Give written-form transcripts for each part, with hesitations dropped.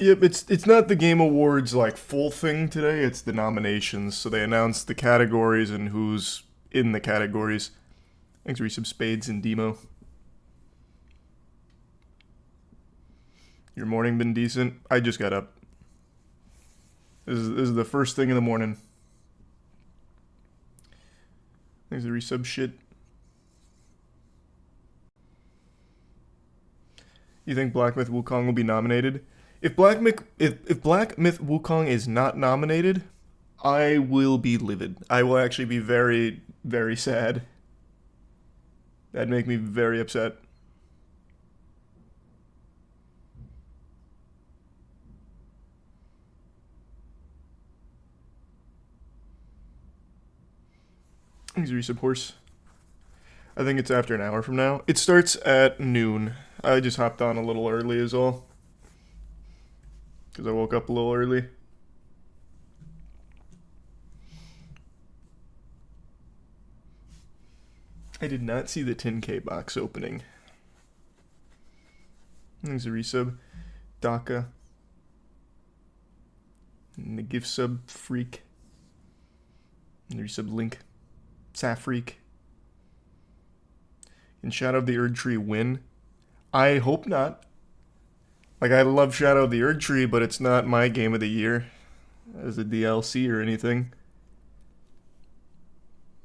Yep, it's not the Game Awards like full thing today. It's the nominations. So they announced the categories and who's in the categories. Thanks for some spades and demo. Your morning been decent? I just got up. This is the first thing in the morning. Thanks for resub shit. You think Black Myth Wukong will be nominated? If Black Myth Wukong is not nominated, I will be livid. I will actually be very, very sad. That'd make me very upset. Thanks, resub horse. I think it's after an hour from now. It starts at noon. I just hopped on a little early is all. Because I woke up a little early. I did not see the 10k box opening. Thanks a resub. Daka. And the gift sub freak. And the resub link. Safreak. Can Shadow of the Erd Tree win? I hope not. Like, I love Shadow of the Erd Tree, but it's not my game of the year as a DLC or anything.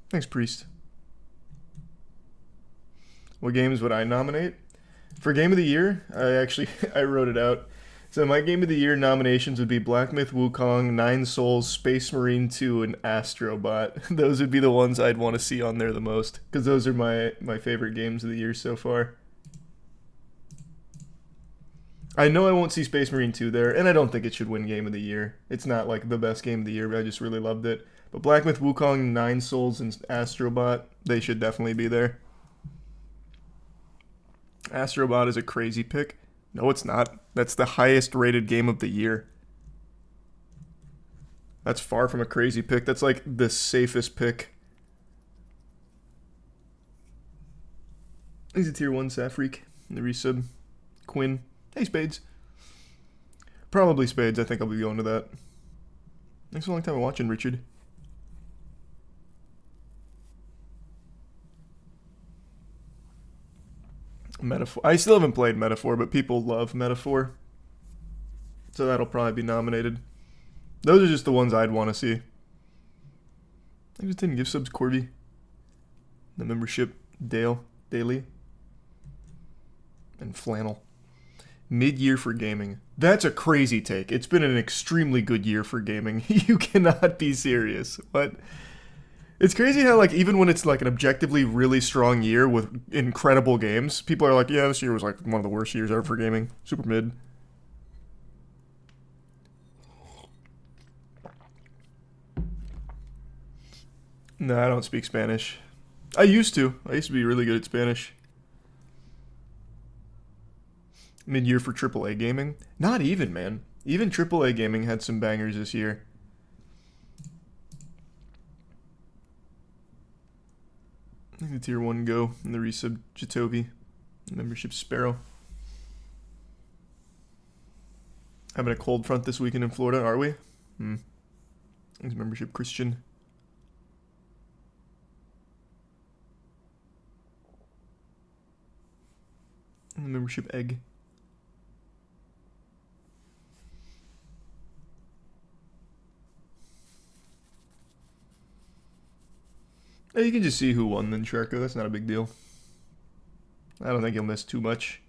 Thanks, Priest. What games would I nominate? For Game of the Year, I wrote it out. So my Game of the Year nominations would be Black Myth Wukong, Nine Souls, Space Marine 2, and Astrobot. Those would be the ones I'd want to see on there the most, because those are my favorite games of the year so far. I know I won't see Space Marine 2 there, and I don't think it should win Game of the Year. It's not like the best game of the year, but I just really loved it. But Black Myth Wukong, Nine Souls, and Astrobot, they should definitely be there. Astrobot is a crazy pick. No, it's not. That's the highest rated game of the year. That's far from a crazy pick. That's like the safest pick. He's a tier 1 Safreak. The resub. Quinn. Hey, Spades. Probably Spades. I think I'll be going to that. Thanks for a long time watching, Richard. Metaphor. I still haven't played Metaphor, but people love Metaphor. So that'll probably be nominated. Those are just the ones I'd want to see. I just didn't give subs Corby. The membership, Dale, Daily. And Flannel. Mid-year for gaming. That's a crazy take. It's been an extremely good year for gaming. You cannot be serious. What? It's crazy how, like, even when it's like an objectively really strong year with incredible games, people are like, yeah, this year was like one of the worst years ever for gaming. Super mid. No, I don't speak Spanish. I used to. I used to be really good at Spanish. Mid-year for AAA gaming? Not even, man. Even AAA gaming had some bangers this year. I think the tier 1 go and the resub Jatobi. Membership Sparrow. Having a cold front this weekend in Florida, are we? Thanks, membership Christian. And the membership Egg. You can just see who won then, Sharko. That's not a big deal. I don't think you'll miss too much.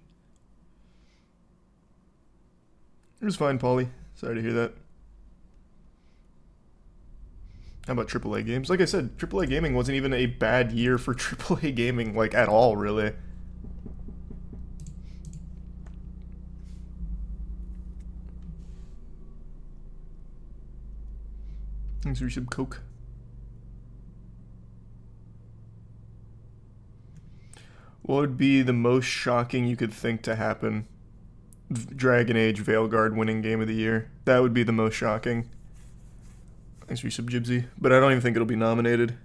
It was fine, Paulie. Sorry to hear that. How about AAA games? Like I said, AAA gaming wasn't even a bad year for AAA gaming, like, at all, really. Thanks for some Coke. What would be the most shocking you could think to happen? Dragon Age Veilguard winning game of the year. That would be the most shocking. Thanks for sub Jibsy. But I don't even think it'll be nominated.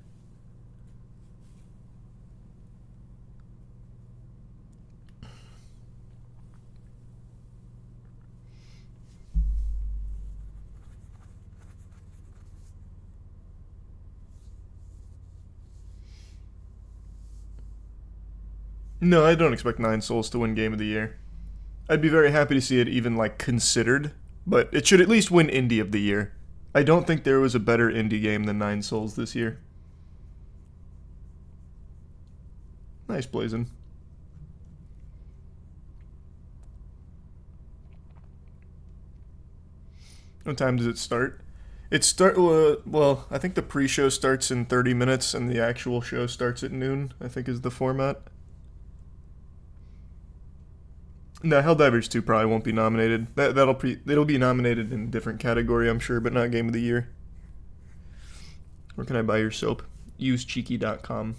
No, I don't expect Nine Souls to win Game of the Year. I'd be very happy to see it even, like, considered, but it should at least win Indie of the Year. I don't think there was a better indie game than Nine Souls this year. Nice blazing. What time does it start? Well, I think the pre-show starts in 30 minutes and the actual show starts at noon, I think is the format. No, Helldivers 2 probably won't be nominated. It'll be nominated in a different category, I'm sure, but not Game of the Year. Where can I buy your soap? UseCheeky.com.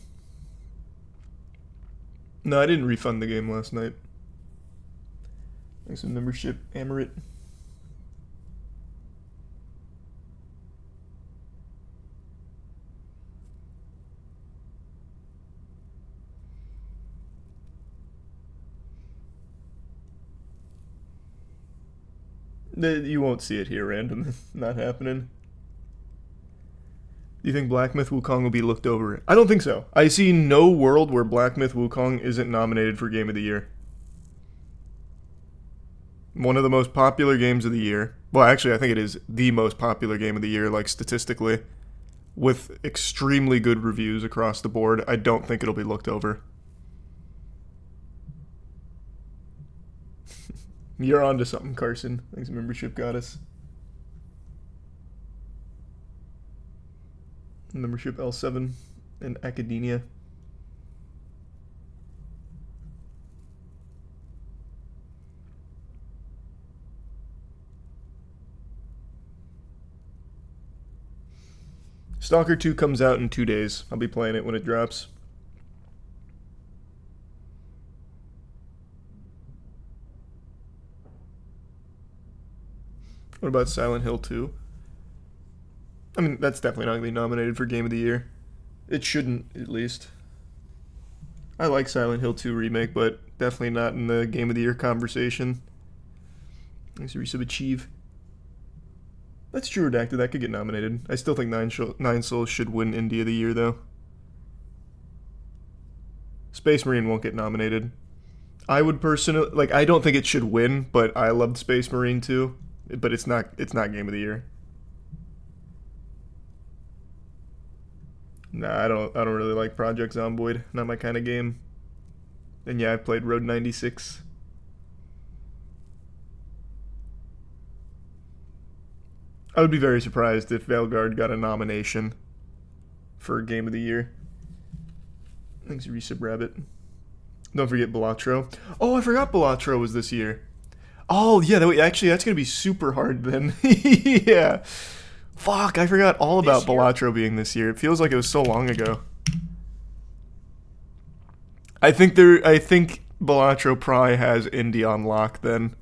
No, I didn't refund the game last night. Thanks for membership, Amarit. You won't see it here, random. Not happening. Do you think Black Myth Wukong will be looked over? I don't think so. I see no world where Black Myth Wukong isn't nominated for Game of the Year. One of the most popular games of the year. Well, actually, I think it is the most popular game of the year, like statistically. With extremely good reviews across the board. I don't think it'll be looked over. You're onto something, Carson. Thanks, membership goddess. Membership L7 and Academia. Stalker 2 comes out in 2 days. I'll be playing it when it drops. What about Silent Hill 2? I mean, that's definitely not going to be nominated for Game of the Year. It shouldn't, at least. I like Silent Hill 2 Remake, but definitely not in the Game of the Year conversation. Thanks, Resub Achieve. That's true, Redacted. That could get nominated. I still think Nine Souls should win Indie of the Year, though. Space Marine won't get nominated. I would personally... Like, I don't think it should win, but I loved Space Marine, too. But it's not Game of the Year. Nah, I don't really like Project Zomboid. Not my kind of game. And yeah, I played Road 96. I would be very surprised if Veilguard got a nomination for Game of the Year. Thanks, Resub Rabbit. Don't forget Balatro. Oh, I forgot Balatro was this year. Oh, yeah, that's going to be super hard then. Yeah. Fuck, I forgot all about Balatro being this year. It feels like it was so long ago. I think Balatro probably has Indie on lock then.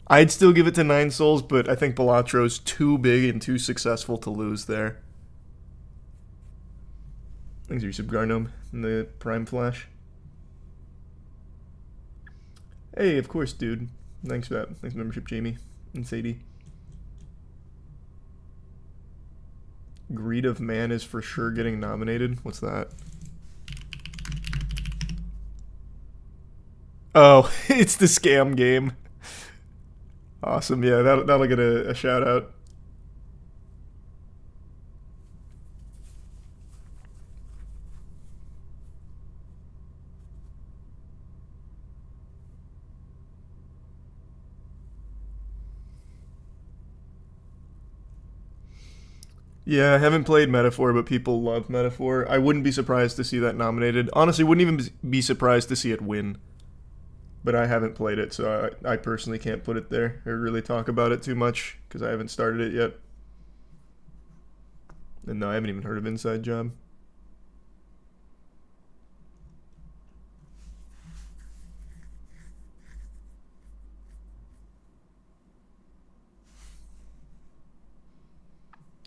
I'd still give it to Nine Souls, but I think Balatro's too big and too successful to lose there. Thanks, Resub Garnome and the Prime Flash. Hey, of course, dude. Thanks for that. Thanks for membership, Jamie and Sadie. Greed of Man is for sure getting nominated. What's that? Oh, it's the scam game. Awesome. Yeah, that'll get a shout out. Yeah, I haven't played Metaphor, but people love Metaphor. I wouldn't be surprised to see that nominated. Honestly, wouldn't even be surprised to see it win. But I haven't played it, so I personally can't put it there or really talk about it too much because I haven't started it yet. And no, I haven't even heard of Inside Job.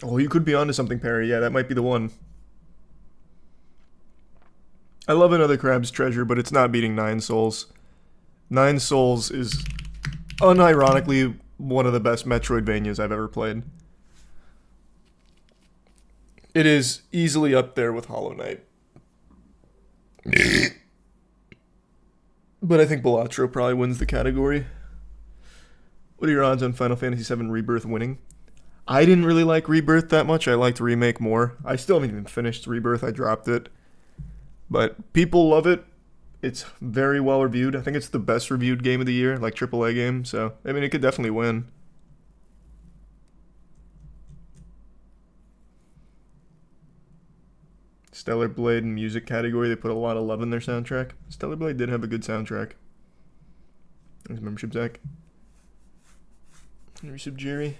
Oh, you could be onto something, Perry. Yeah, that might be the one. I love Another Crab's Treasure, but it's not beating Nine Souls. Nine Souls is unironically one of the best Metroidvanias I've ever played. It is easily up there with Hollow Knight. But I think Balatro probably wins the category. What are your odds on Final Fantasy VII Rebirth winning? I didn't really like Rebirth that much. I liked Remake more. I still haven't even finished Rebirth. I dropped it. But people love it. It's very well reviewed. I think it's the best reviewed game of the year, like AAA game. So, I mean, it could definitely win. Stellar Blade and music category, they put a lot of love in their soundtrack. Stellar Blade did have a good soundtrack. There's membership, Zach. Resub, Jerry.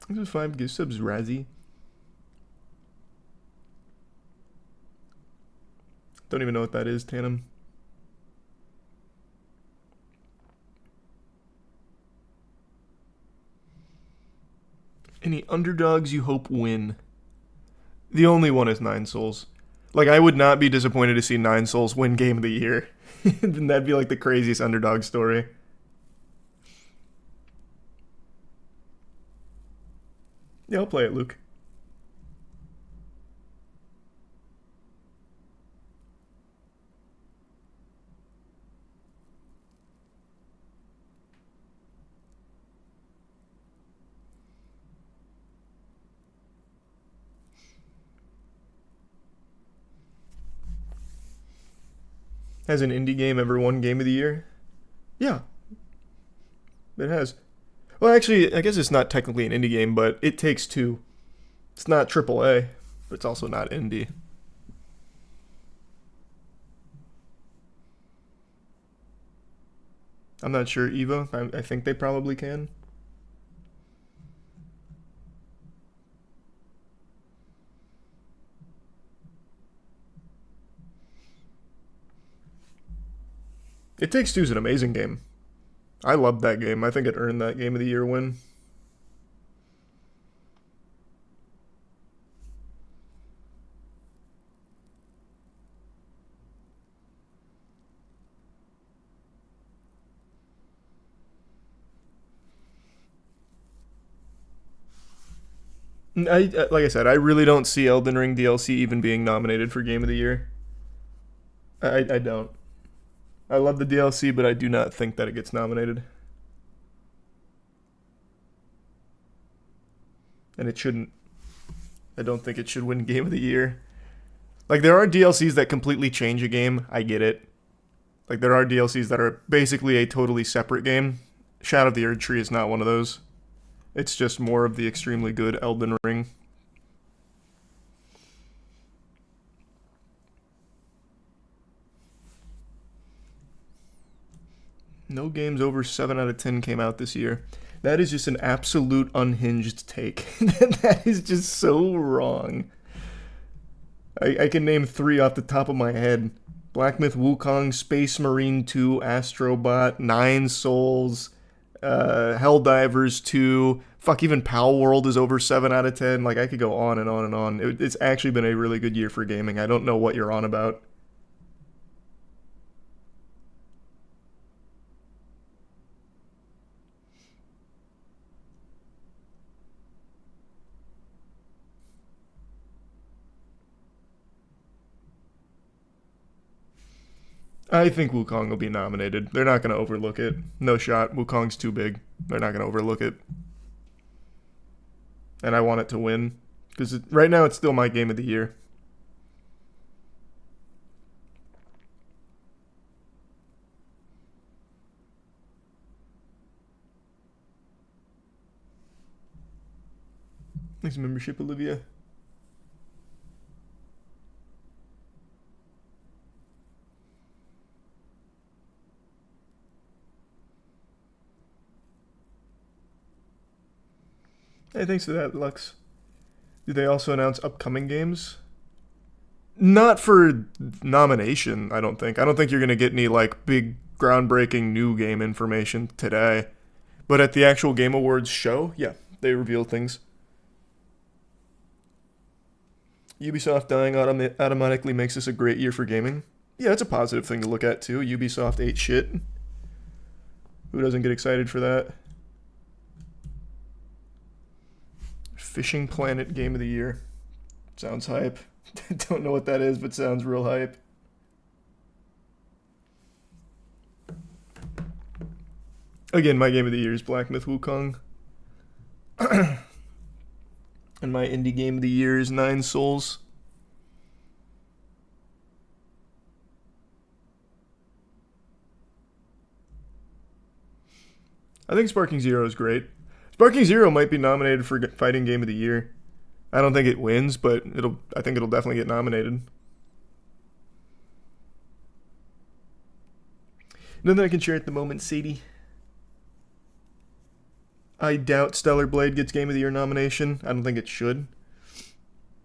This was 5 gift subs, Razzie. Don't even know what that is, Tandem. Any underdogs you hope win? The only one is Nine Souls. Like, I would not be disappointed to see Nine Souls win Game of the Year. That'd be like the craziest underdog story. Yeah, I'll play it, Luke. Has an indie game ever won Game of the Year? Yeah, it has. Well, actually, I guess it's not technically an indie game, but It Takes Two. It's not AAA, but it's also not indie. I'm not sure, Eva. I think they probably can. It Takes Two is an amazing game. I loved that game. I think it earned that Game of the Year win. Like I said, I really don't see Elden Ring DLC even being nominated for Game of the Year. I don't. I love the DLC, but I do not think that it gets nominated. And it shouldn't. I don't think it should win Game of the Year. Like, there are DLCs that completely change a game. I get it. Like, there are DLCs that are basically a totally separate game. Shadow of the Erd Tree is not one of those. It's just more of the extremely good Elden Ring. No games over 7 out of 10 came out this year. That is just an absolute unhinged take. That is just so wrong. I can name 3 off the top of my head. Black Myth Wukong, Space Marine 2, Astrobot, Nine Souls, Helldivers 2, fuck, even Pal World is over 7 out of 10. Like, I could go on and on and on. It's actually been a really good year for gaming. I don't know what you're on about. I think Wukong will be nominated. They're not going to overlook it. No shot. Wukong's too big. They're not going to overlook it. And I want it to win. Because right now it's still my Game of the Year. Thanks, membership, Olivia. Hey, thanks for that, Lux. Do they also announce upcoming games? Not for nomination, I don't think. I don't think you're going to get any, like, big, groundbreaking new game information today. But at the actual Game Awards show, yeah, they reveal things. Ubisoft dying automatically makes this a great year for gaming. Yeah, it's a positive thing to look at, too. Ubisoft ate shit. Who doesn't get excited for that? Fishing Planet Game of the Year. Sounds hype. Don't know what that is, but sounds real hype. Again, my game of the year is Black Myth Wukong. And my indie game of the year is Nine Souls. I think Sparking Zero is great. Sparking Zero might be nominated for Fighting Game of the Year. I don't think it wins, but I think it'll definitely get nominated. Nothing I can share at the moment, Sadie. I doubt Stellar Blade gets Game of the Year nomination. I don't think it should.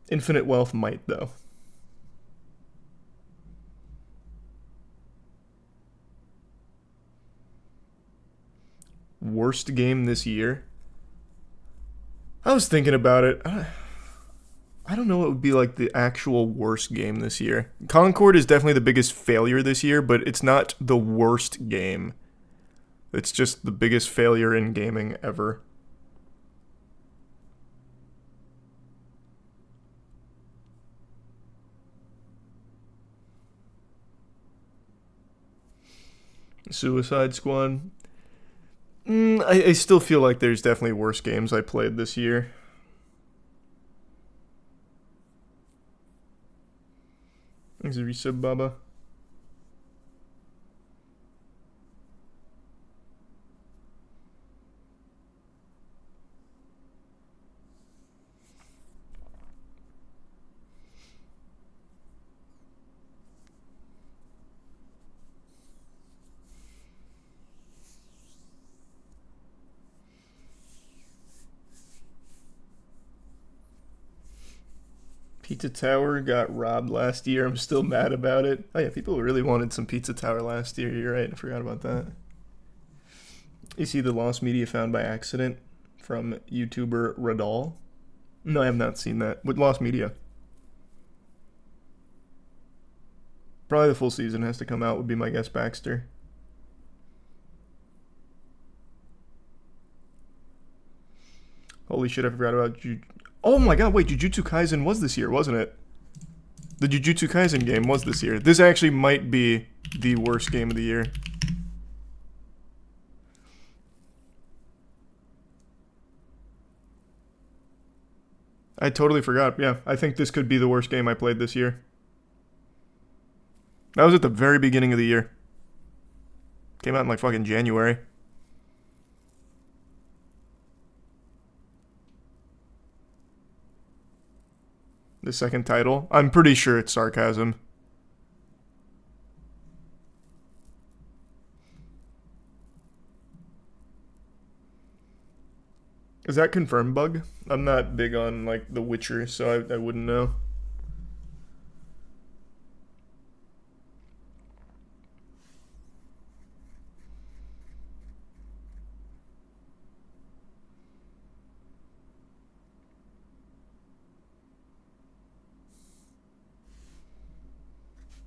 Infinite Wealth might, though. Worst game this year? I was thinking about it. I don't know what would be like the actual worst game this year. Concord is definitely the biggest failure this year, but it's not the worst game. It's just the biggest failure in gaming ever. Suicide Squad. I still feel like there's definitely worse games I played this year. Thanks, Resub Baba. Pizza Tower got robbed last year. I'm still mad about it. Oh yeah, people really wanted some Pizza Tower last year. You're right. I forgot about that. You see the lost media found by accident from YouTuber Radal? No, I have not seen that. With lost media. Probably the full season has to come out would be my guess, Baxter. Holy shit, I forgot about oh my god, wait, Jujutsu Kaisen was this year, wasn't it? The Jujutsu Kaisen game was this year. This actually might be the worst game of the year. I totally forgot. Yeah, I think this could be the worst game I played this year. That was at the very beginning of the year. Came out in like fucking January. The second title. I'm pretty sure it's sarcasm. Is that confirmed bug? I'm not big on like The Witcher, so I wouldn't know.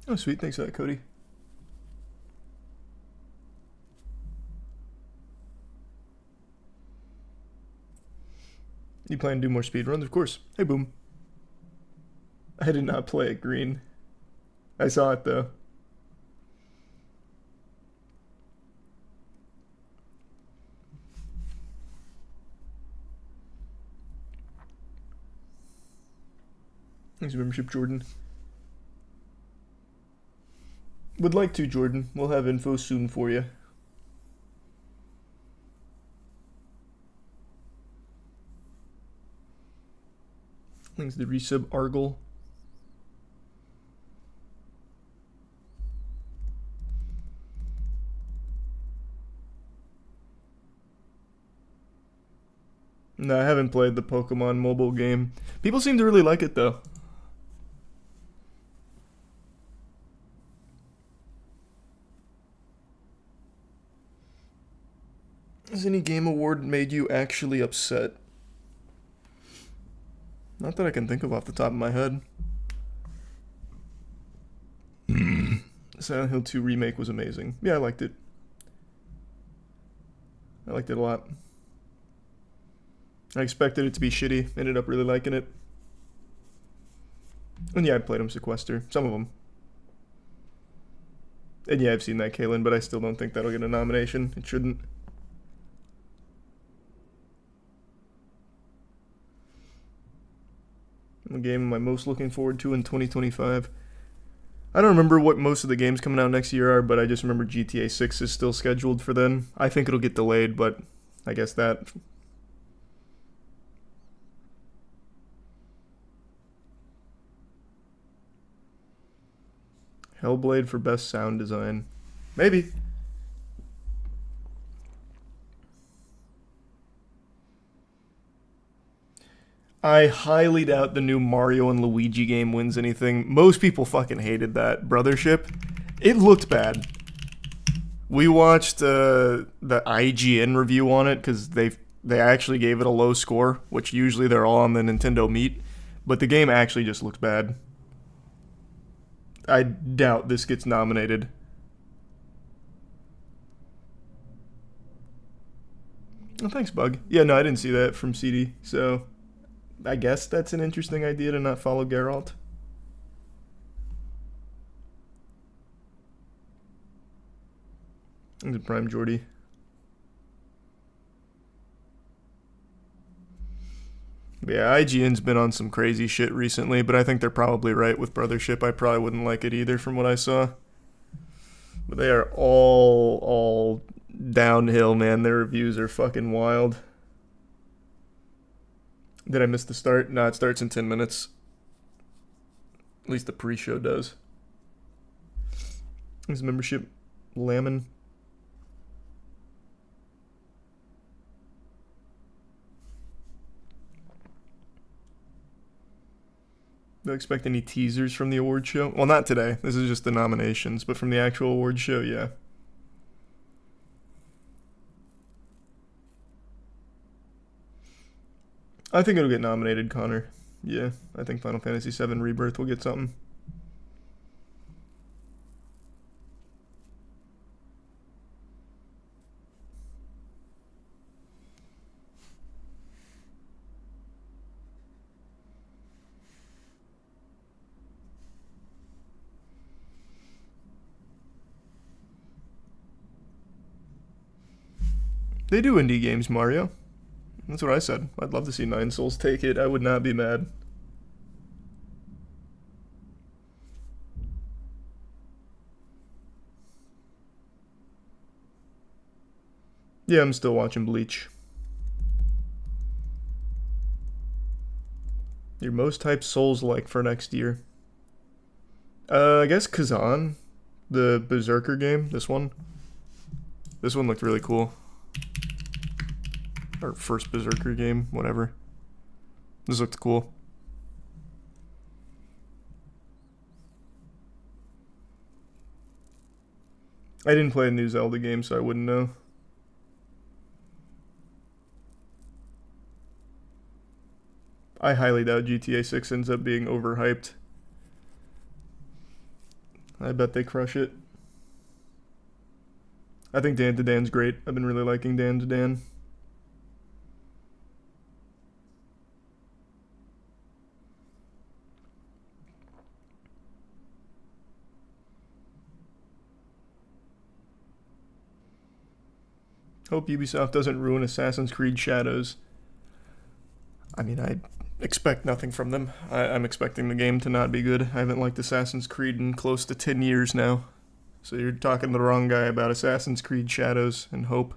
Oh, sweet. Thanks for that, Cody. You plan to do more speedruns? Of course. Hey, Boom. I did not play it green. I saw it, though. Thanks for membership, Jordan. Would like to, Jordan. We'll have info soon for you. Thanks to resub Argle. No, I haven't played the Pokemon mobile game. People seem to really like it, though. Has any game award made you actually upset? Not that I can think of off the top of my head. Silent Hill 2 Remake was amazing. Yeah, I liked it. I liked it a lot. I expected it to be shitty. Ended up really liking it. And yeah, I played them Sequester. Some of them. And yeah, I've seen that, Kalen, but I still don't think that'll get a nomination. It shouldn't. The game am I most looking forward to in 2025? I don't remember what most of the games coming out next year are, but I just remember GTA 6 is still scheduled for then. I think it'll get delayed, but I guess that. Hellblade for best sound design. Maybe. I highly doubt the new Mario and Luigi game wins anything. Most people fucking hated that Brothership. It looked bad. We watched the IGN review on it because they actually gave it a low score, which usually they're all on the Nintendo Meet. But the game actually just looks bad. I doubt this gets nominated. Oh, thanks, Bug. Yeah, no, I didn't see that from CD, so I guess that's an interesting idea to not follow Geralt. Is it Prime Jordy? Yeah, IGN's been on some crazy shit recently, but I think they're probably right with Brothership. I probably wouldn't like it either from what I saw. But they are all downhill, man. Their reviews are fucking wild. Did I miss the start? No, it starts in 10 minutes. At least the pre-show does. Is membership Lammin? Do I expect any teasers from the award show? Well, not today. This is just the nominations, but from the actual award show, yeah. I think it'll get nominated, Connor. Yeah, I think Final Fantasy VII Rebirth will get something. They do indie games, Mario. That's what I said. I'd love to see Nine Souls take it. I would not be mad. Yeah, I'm still watching Bleach. Your most hyped Souls-like for next year? I guess Kazan, the Berserker game. This one. This one looked really cool. Or first Berserker game, whatever. This looked cool. I didn't play a new Zelda game, so I wouldn't know. I highly doubt GTA 6 ends up being overhyped. I bet they crush it. I think Dan to Dan's great. I've been really liking Dan to Dan. Hope Ubisoft doesn't ruin Assassin's Creed Shadows. I mean, I expect nothing from them. I'm expecting the game to not be good. I haven't liked Assassin's Creed in close to 10 years now. So you're talking to the wrong guy about Assassin's Creed Shadows and Hope.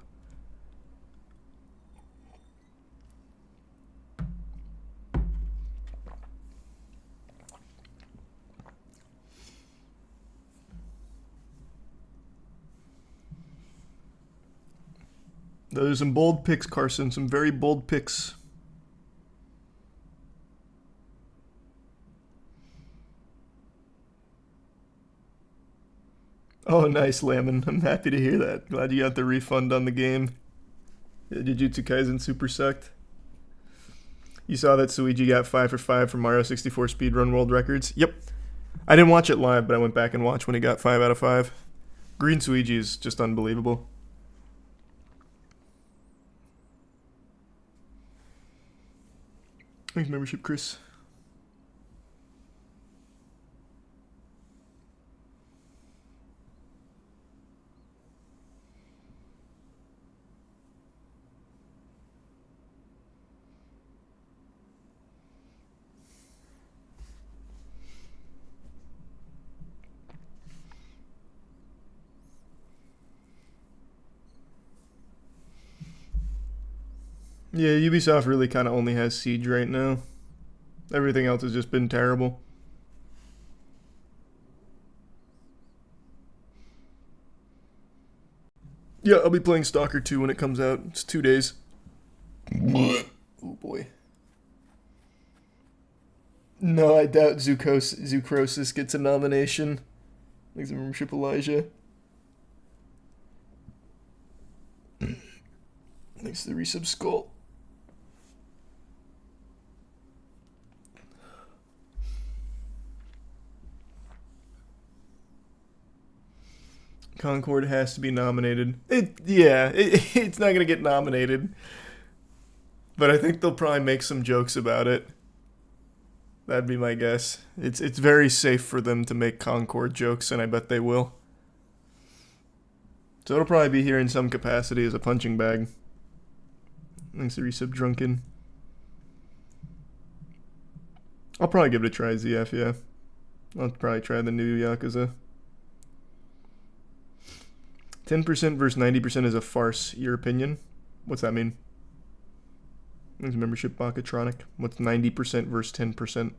Those are some bold picks, Carson. Some very bold picks. Oh, nice, Lammin. I'm happy to hear that. Glad you got the refund on the game. Jujutsu Kaisen Super sucked. You saw that Suiji got 5 for 5 for Mario 64 Speedrun World Records? Yep. I didn't watch it live, but I went back and watched when he got 5 out of 5. Green Suiji is just unbelievable. Thanks, membership, Chris. Yeah, Ubisoft really kind of only has Siege right now. Everything else has just been terrible. Yeah, I'll be playing Stalker 2 when it comes out. It's 2 days. Oh boy. No, I doubt Zucrosis gets a nomination. Thanks for membership, Elijah. Thanks to the resub skull. Concord has to be nominated. It's not gonna get nominated, but I think they'll probably make some jokes about it. That'd be my guess. It's very safe for them to make Concord jokes, and I bet they will. So it'll probably be here in some capacity as a punching bag. Thanks to resub drunken. I'll probably give it a try, ZF, yeah. I'll probably try the new Yakuza. 10% versus 90% is a farce, your opinion? What's that mean? Thanks membership, MoistCr1tikal. What's 90% versus 10%?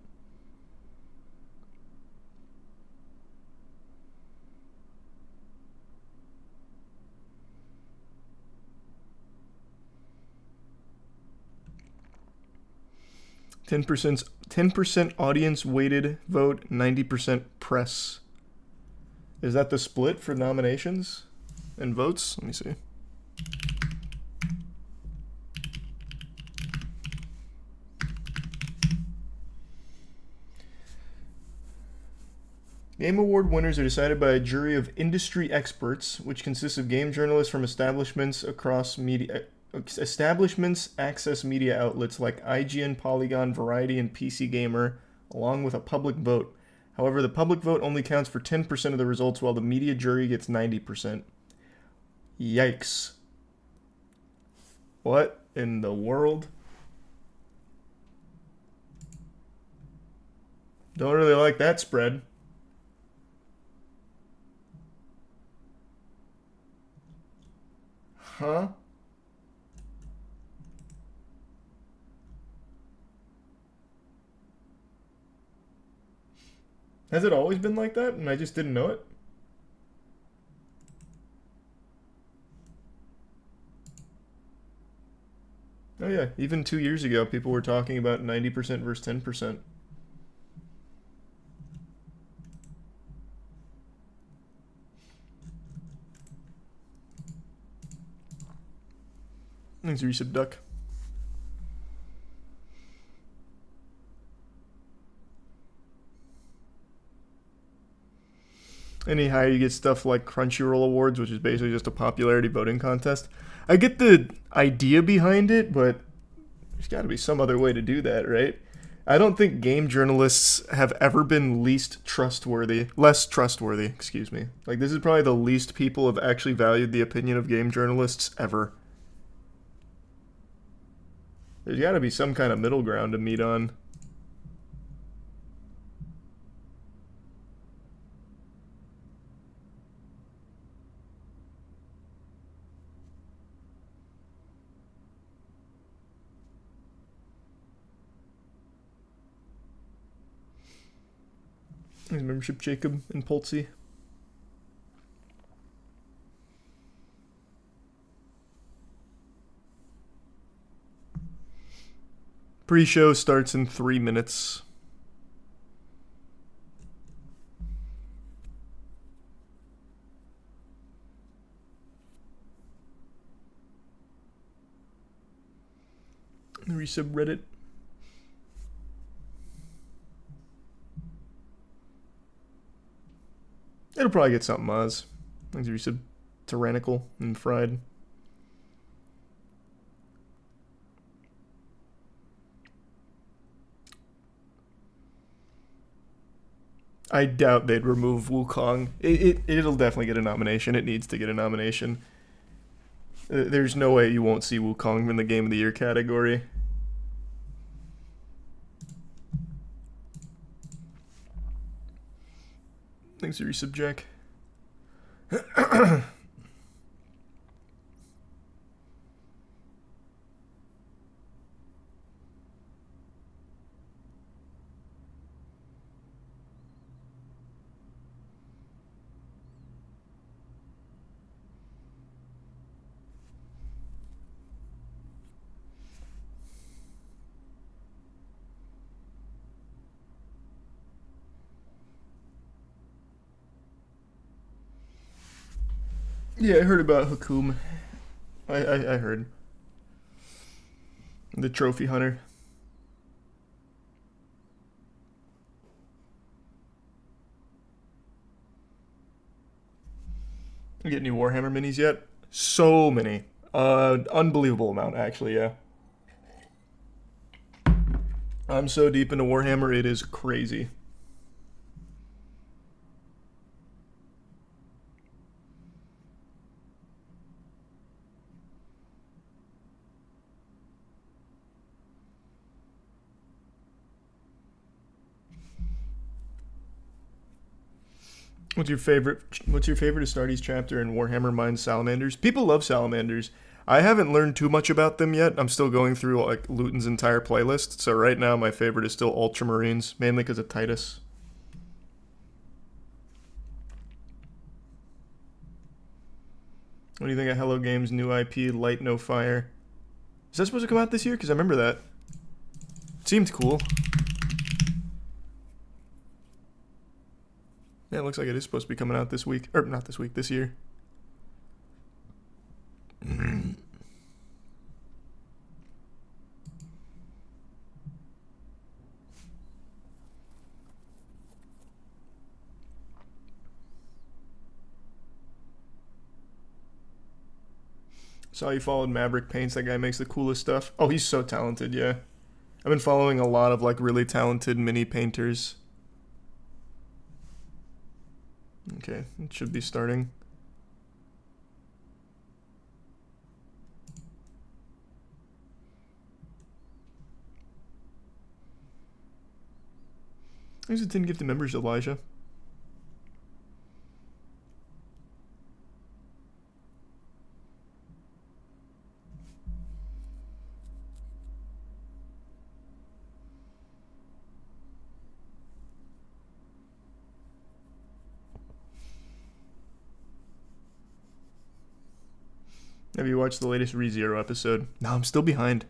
Ten percent audience weighted vote, 90% press. Is that the split for nominations and votes? Let me see. Game Award winners are decided by a jury of industry experts, which consists of game journalists from establishments access media outlets like IGN, Polygon, Variety, and PC Gamer, along with a public vote. However, the public vote only counts for 10% of the results, while the media jury gets 90%. Yikes. What in the world? Don't really like that spread. Huh? Has it always been like that and I just didn't know it? Oh yeah, even 2 years ago people were talking about 90% versus 10%. Thanks, resub duck. Anyhow, you get stuff like Crunchyroll Awards, which is basically just a popularity voting contest. I get the idea behind it, but there's got to be some other way to do that, right? I don't think game journalists have ever been less trustworthy, excuse me. Like, this is probably the least people have actually valued the opinion of game journalists ever. There's got to be some kind of middle ground to meet on. His membership, Jacob and Poltsy. Pre-show starts in 3 minutes. Resub Reddit. It'll probably get something Oz. Thanks, resub Tyrannical and Fried. I doubt they'd remove Wukong. It'll definitely get a nomination. It needs to get a nomination. There's no way you won't see Wukong in the Game of the Year category. Thanks, resub Jack. Yeah, I heard about Hakum. I heard. The trophy hunter. You get any Warhammer minis yet? So many. Unbelievable amount, actually, yeah. I'm so deep into Warhammer, it is crazy. What's your favorite Astartes chapter in Warhammer Mind Salamanders? People love salamanders. I haven't learned too much about them yet. I'm still going through like Luton's entire playlist. So right now my favorite is still Ultramarines, mainly because of Titus. What do you think of Hello Games' new IP, Light No Fire? Is that supposed to come out this year? Because I remember that. It seemed cool. Yeah, it looks like it is supposed to be coming out this week. Or not this week, this year. Saw you followed Maverick Paints. That guy makes the coolest stuff. Oh, he's so talented, yeah. I've been following a lot of like really talented mini painters. Okay, it should be starting. There's a 10 gifted members, Elijah. Have you watched the latest ReZero episode? No, I'm still behind.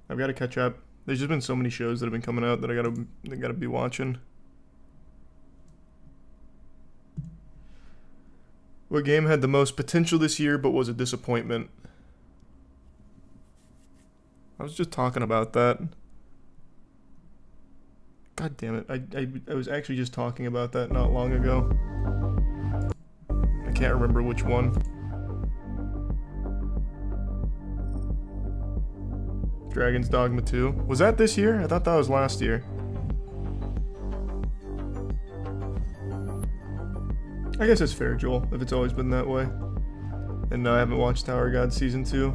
I've got to catch up. There's just been so many shows that have been coming out that I gotta be watching. What game had the most potential this year but was a disappointment? I was just talking about that. God damn it. I was actually just talking about that not long ago. I can't remember which one. Dragon's Dogma 2. Was that this year? I thought that was last year. I guess it's fair, Joel, if it's always been that way. And no, I haven't watched Tower God Season 2.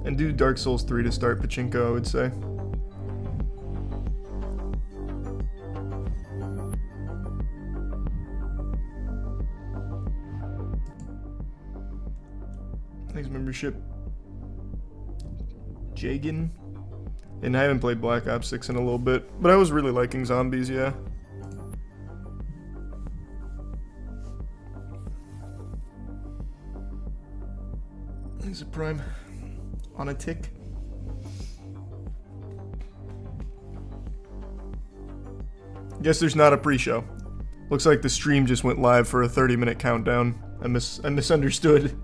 And do Dark Souls 3 to start Pachinko, I would say. Thanks, membership. Jagan. And I haven't played Black Ops 6 in a little bit, but I was really liking zombies, yeah. He's a prime. On a tick. Guess there's not a pre-show. Looks like the stream just went live for a 30-minute countdown. I misunderstood.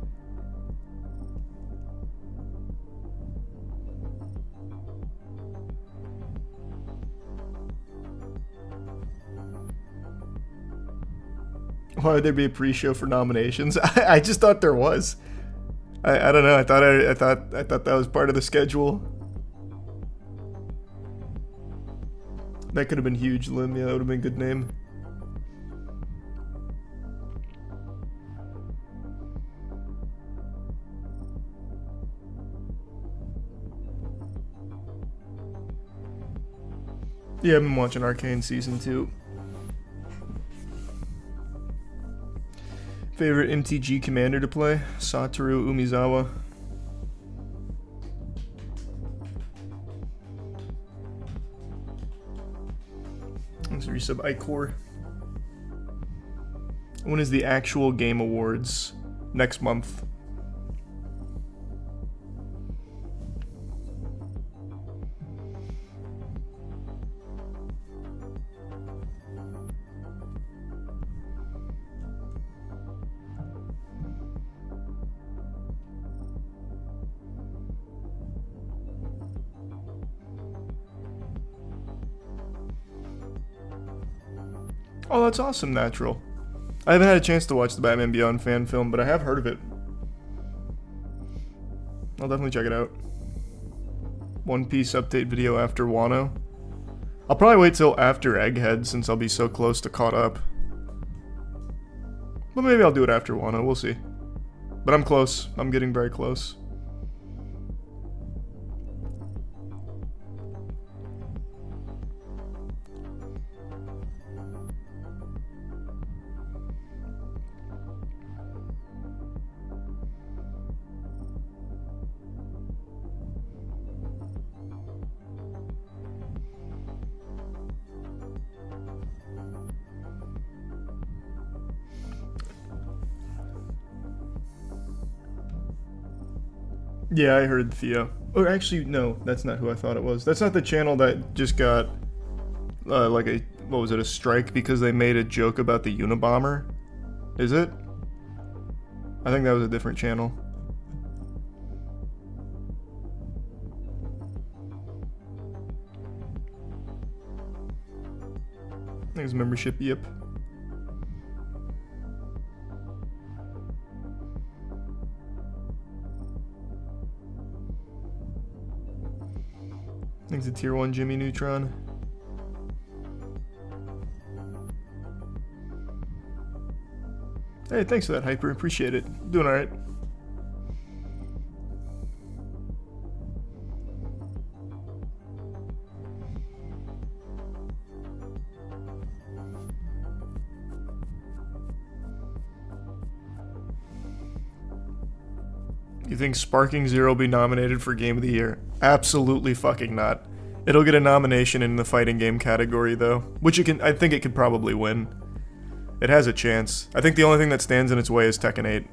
Why would there be a pre-show for nominations? I just thought there was. I don't know. I thought that was part of the schedule. That could have been huge, Lim. Yeah, that would have been a good name. Yeah, I've been watching Arcane Season 2. Favorite MTG commander to play? Satoru Umezawa. Thanks for resub Icor. When is the actual Game Awards? Next month. Oh, that's awesome, Natural. I haven't had a chance to watch the Batman Beyond fan film, but I have heard of it. I'll definitely check it out. One Piece update video after Wano. I'll probably wait till after Egghead since I'll be so close to caught up. But maybe I'll do it after Wano, we'll see. But I'm close. I'm getting very close. Yeah, I heard Theo. Or actually, no, that's not who I thought it was. That's not the channel that just got, like a, what was it, a strike because they made a joke about the Unabomber? Is it? I think that was a different channel. I think it's membership, yep. Thanks to Tier 1 Jimmy Neutron. Hey, thanks for that, Hyper. Appreciate it. Doing alright. You think Sparking Zero will be nominated for Game of the Year? Absolutely fucking not. It'll get a nomination in the fighting game category though, which it can. I think it could probably win. It has a chance. I think the only thing that stands in its way is Tekken 8,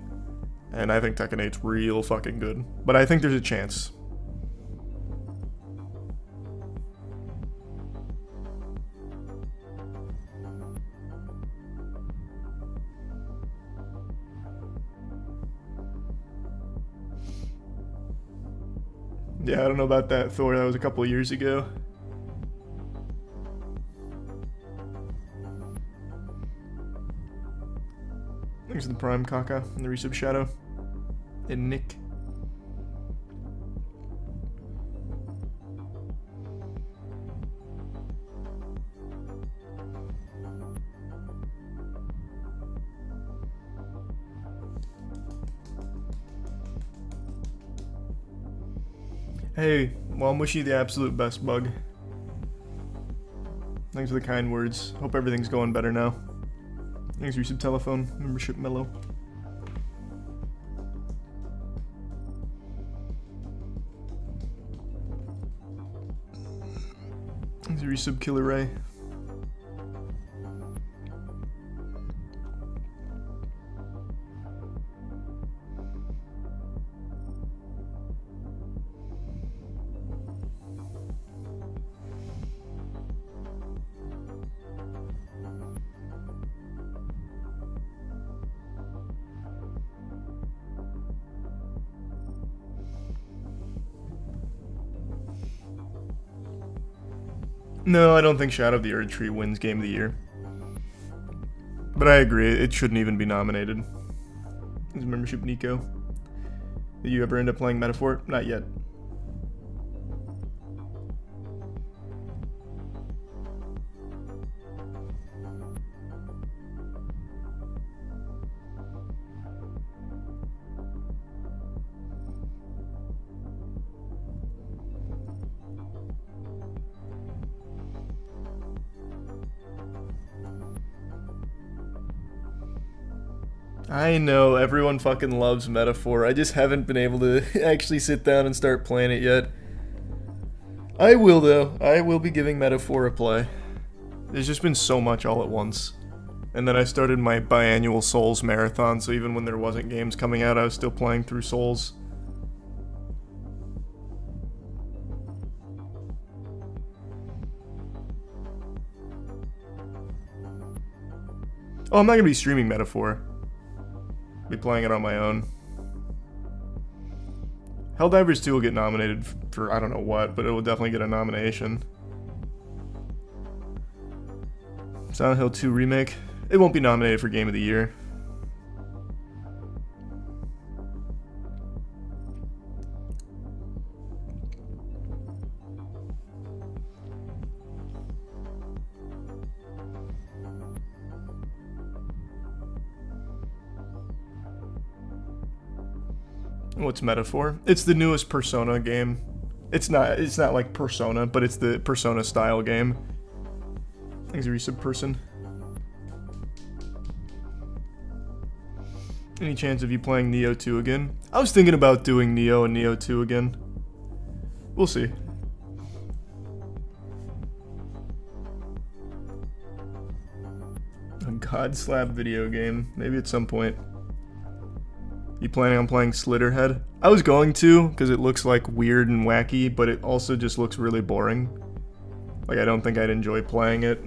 and I think Tekken 8's real fucking good. But I think there's a chance. Yeah, I don't know about that, Thor. That was a couple of years ago. Thanks to the Prime Kaka and the Resub Shadow. And Nick. Hey, well, I'm wishing you the absolute best, Bug. Thanks for the kind words. Hope everything's going better now. Thanks for your telephone membership, Mellow. Thanks for your sub, Killer Ray. No, I don't think Shadow of the Erd Tree wins Game of the Year. But I agree, it shouldn't even be nominated. Is membership Nico? Did you ever end up playing Metaphor? Not yet. I know, everyone fucking loves Metaphor. I just haven't been able to actually sit down and start playing it yet. I will, though. I will be giving Metaphor a play. There's just been so much all at once. And then I started my biannual Souls marathon, so even when there wasn't games coming out, I was still playing through Souls. Oh, I'm not gonna be streaming Metaphor. Be playing it on my own. Helldivers 2 will get nominated for I don't know what, but it will definitely get a nomination. Silent Hill 2 Remake. It won't be nominated for Game of the Year. What's Metaphor? It's the newest Persona game. It's not like Persona, but it's the Persona style game. Thanks, a recent person. Any chance of you playing Neo 2 again? I was thinking about doing Neo and Neo 2 again. We'll see. A God Slab video game. Maybe at some point. You planning on playing Slitterhead? I was going to, because it looks like weird and wacky, but it also just looks really boring. Like, I don't think I'd enjoy playing it.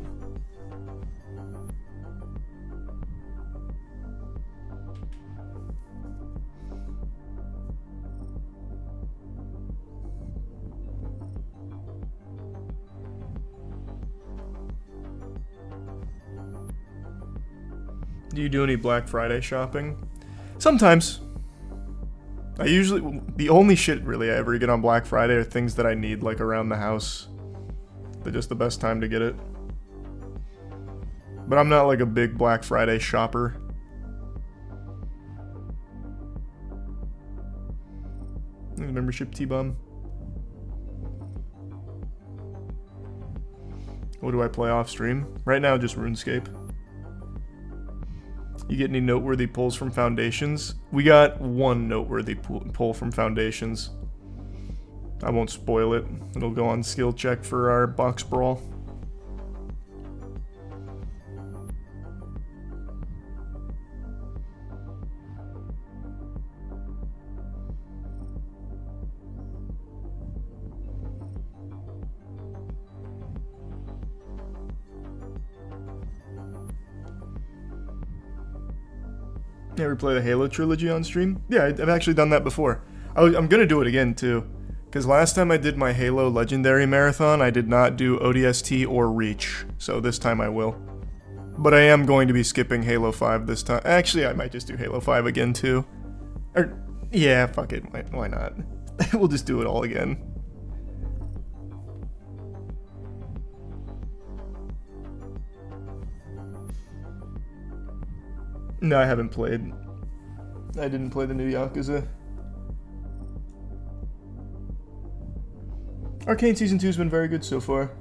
Do you do any Black Friday shopping? Sometimes. The only shit really I ever get on Black Friday are things that I need, like, around the house. They're just the best time to get it. But I'm not like a big Black Friday shopper. Membership T-Bum. What do I play off stream? Right now, just RuneScape. You get any noteworthy pulls from Foundations? We got one noteworthy pull from Foundations. I won't spoil it. It'll go on skill check for our box brawl. You ever play the Halo trilogy on stream? Yeah, I've actually done that before. I'm gonna do it again too. Because last time I did my Halo Legendary Marathon, I did not do ODST or Reach. So this time I will. But I am going to be skipping Halo 5 this time. Actually, I might just do Halo 5 again too. Or, yeah, fuck it. Why not? We'll just do it all again. No, I haven't played. I didn't play the new Yakuza. Arcane Season 2 has been very good so far.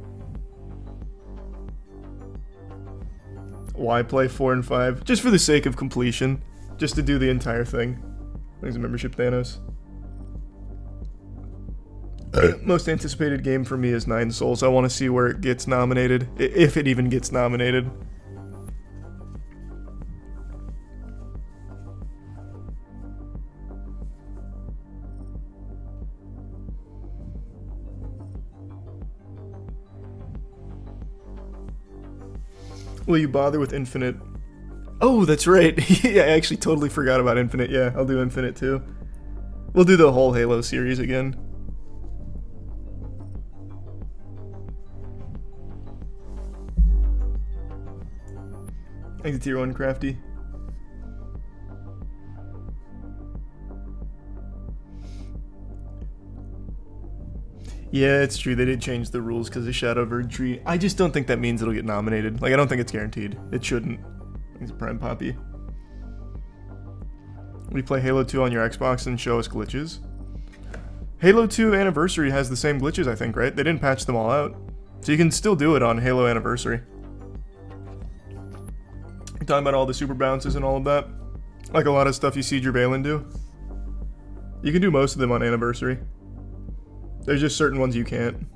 Why play 4 and 5? Just for the sake of completion. Just to do the entire thing. Thanks a membership, Thanos. Most anticipated game for me is Nine Souls. I want to see where it gets nominated. If it even gets nominated. Will you bother with Infinite? Oh, that's right. Yeah, I actually totally forgot about Infinite. Yeah, I'll do Infinite too. We'll do the whole Halo series again. Thanks to Tier 1 Crafty. Yeah, it's true. They did change the rules because of Shadow Verd Tree. I just don't think that means it'll get nominated. Like, I don't think it's guaranteed. It shouldn't. Thanks, Prime Poppy. We play Halo 2 on your Xbox and show us glitches. Halo 2 Anniversary has the same glitches, I think, right? They didn't patch them all out. So you can still do it on Halo Anniversary. You're talking about all the super bounces and all of that? Like a lot of stuff you see Jervalen do? You can do most of them on Anniversary. There's just certain ones you can't.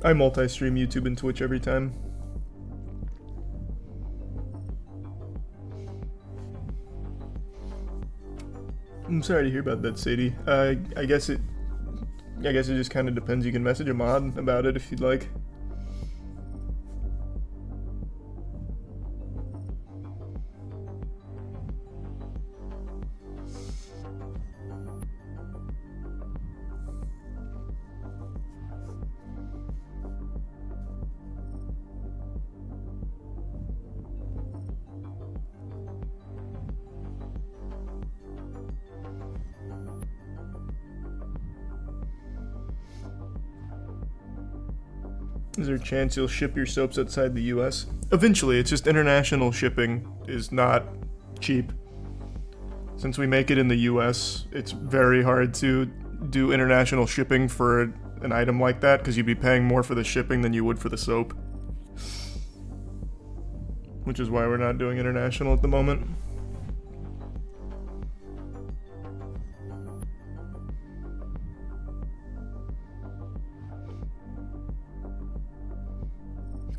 I multi-stream YouTube and Twitch every time. I'm sorry to hear about that, Sadie. I guess it just kind of depends. You can message a mod about it if you'd like. Is there a chance you'll ship your soaps outside the US? Eventually, it's just international shipping is not cheap. Since we make it in the US, it's very hard to do international shipping for an item like that, because you'd be paying more for the shipping than you would for the soap. Which is why we're not doing international at the moment.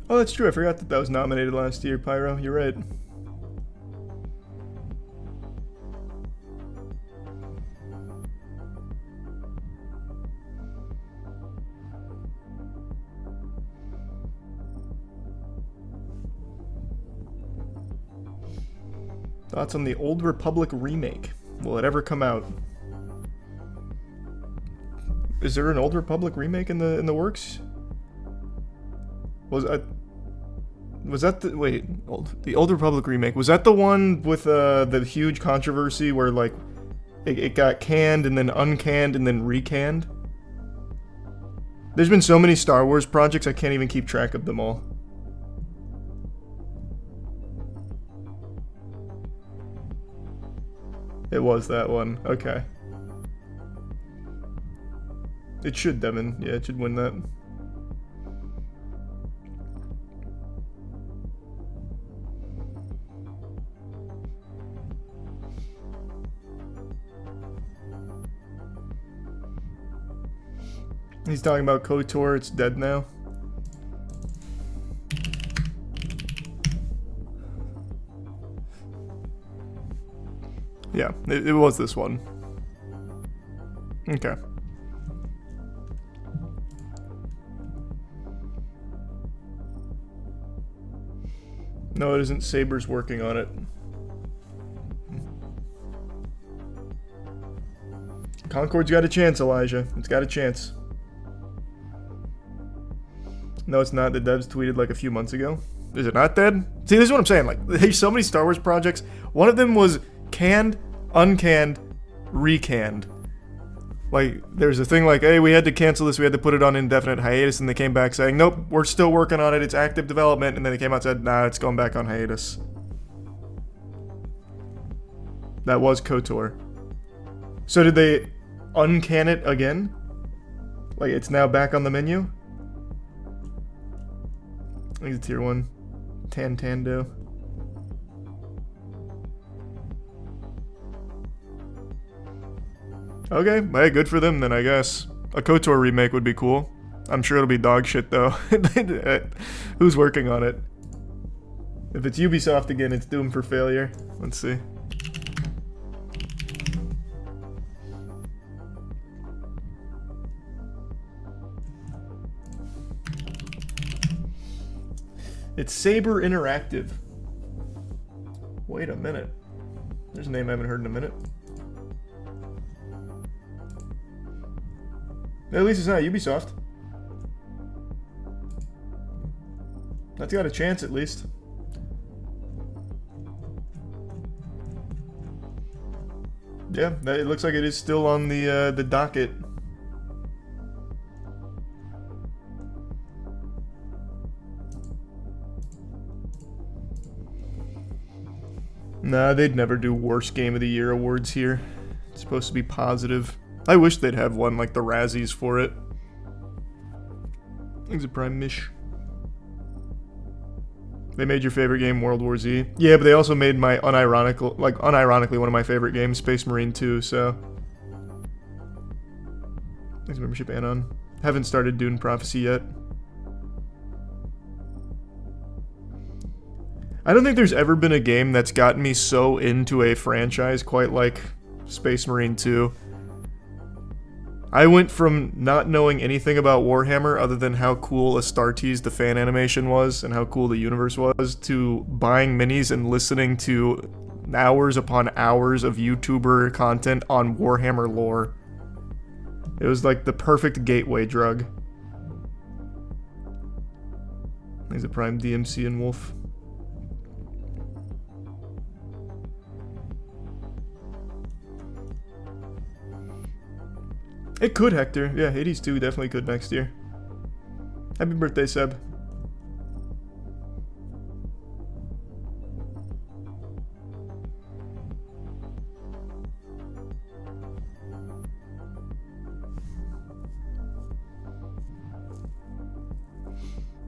Oh, that's true. I forgot that was nominated last year, Pyro. You're right. Thoughts on the Old Republic remake? Will it ever come out? Is there an Old Republic remake in the works? Was that the the Old Republic remake? Was that the one with the huge controversy where like it got canned and then uncanned and then recanned? There's been so many Star Wars projects I can't even keep track of them all. It was that one. Okay. It should, Devin. Yeah, it should win that. He's talking about KOTOR. It's dead now. Yeah, it was this one. Okay. No, it isn't. Saber's working on it. Concord's got a chance, Elijah. It's got a chance. No, it's not. The devs tweeted like a few months ago. Is it not dead? See, this is what I'm saying. Like, there's so many Star Wars projects. One of them was canned, uncanned, recanned. Like, there's a thing like, hey, we had to cancel this, we had to put it on indefinite hiatus, and they came back saying, nope, we're still working on it, it's active development, and then they came out and said, nah, it's going back on hiatus. That was KOTOR. So did they uncan it again? Like, it's now back on the menu? I think it's tier 1. Tantando. Okay, hey, good for them then, I guess. A KOTOR remake would be cool. I'm sure it'll be dog shit though. Who's working on it? If it's Ubisoft again, it's doomed for failure. Let's see. It's Saber Interactive. Wait a minute. There's a name I haven't heard in a minute. At least it's not Ubisoft. That's got a chance at least. Yeah, it looks like it is still on the docket. Nah, they'd never do worst game of the year awards here. It's supposed to be positive. I wish they'd have one like the Razzies for it. Things a prime mish. They made your favorite game World War Z. Yeah, but they also made my unironically one of my favorite games, Space Marine 2, so. Thanks membership, Anon. Haven't started Dune Prophecy yet. I don't think there's ever been a game that's gotten me so into a franchise quite like Space Marine 2. I went from not knowing anything about Warhammer other than how cool Astartes, the fan animation, was and how cool the universe was, to buying minis and listening to hours upon hours of YouTuber content on Warhammer lore. It was like the perfect gateway drug. He's a prime DMC and Wolf. It could, Hector. Yeah, Hades 2 definitely could next year. Happy birthday, Seb.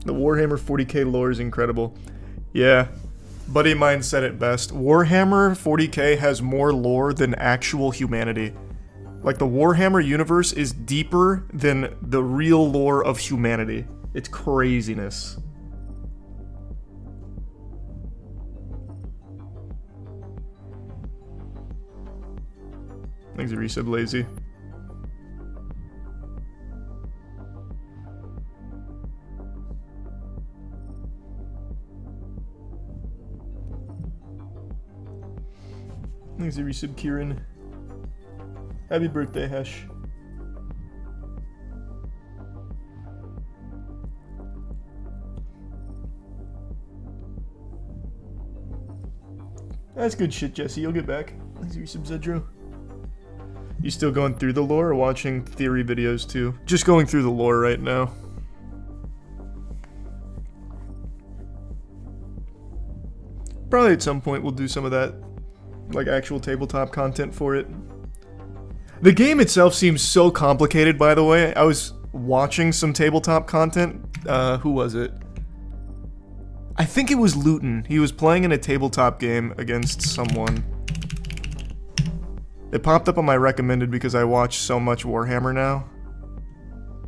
The Warhammer 40k lore is incredible. Yeah. Buddy of mine said it best. Warhammer 40k has more lore than actual humanity. Like, the Warhammer universe is deeper than the real lore of humanity. It's craziness. Thanks, Resub Lazy. Thanks, Resub Kieran. Happy birthday, Hesh. That's good shit, Jesse. You'll get back. Thanks, Resub Zedro. You still going through the lore or watching theory videos too? Just going through the lore right now. Probably at some point we'll do some of that, like actual tabletop content for it. The game itself seems so complicated, by the way. I was watching some tabletop content. Who was it? I think it was Luton. He was playing in a tabletop game against someone. It popped up on my recommended because I watch so much Warhammer now.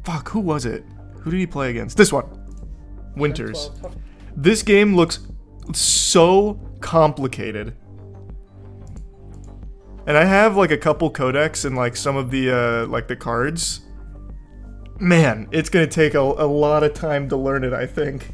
Fuck, who was it? Who did he play against? This one. Winters. This game looks so complicated. And I have like a couple codex and like some of the like the cards. Man, it's gonna take a lot of time to learn it, I think.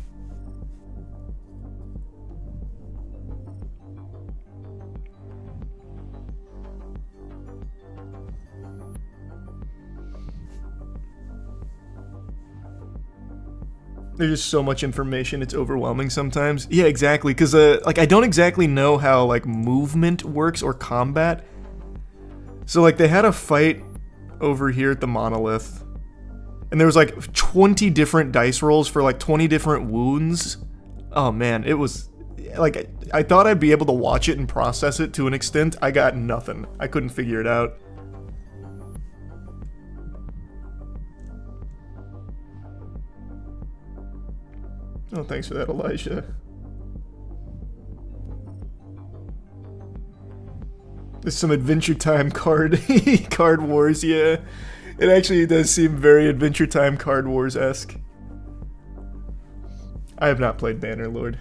There's just so much information, it's overwhelming sometimes. Yeah, exactly, because like I don't exactly know how like movement works or combat. So like they had a fight over here at the monolith, and there was like 20 different dice rolls for like 20 different wounds. Oh man, it was like I thought I'd be able to watch it and process it to an extent. I got nothing. I couldn't figure it out. Oh, thanks for that, Elijah. There's some Adventure Time card wars, yeah. It actually does seem very Adventure Time card wars-esque. I have not played Bannerlord.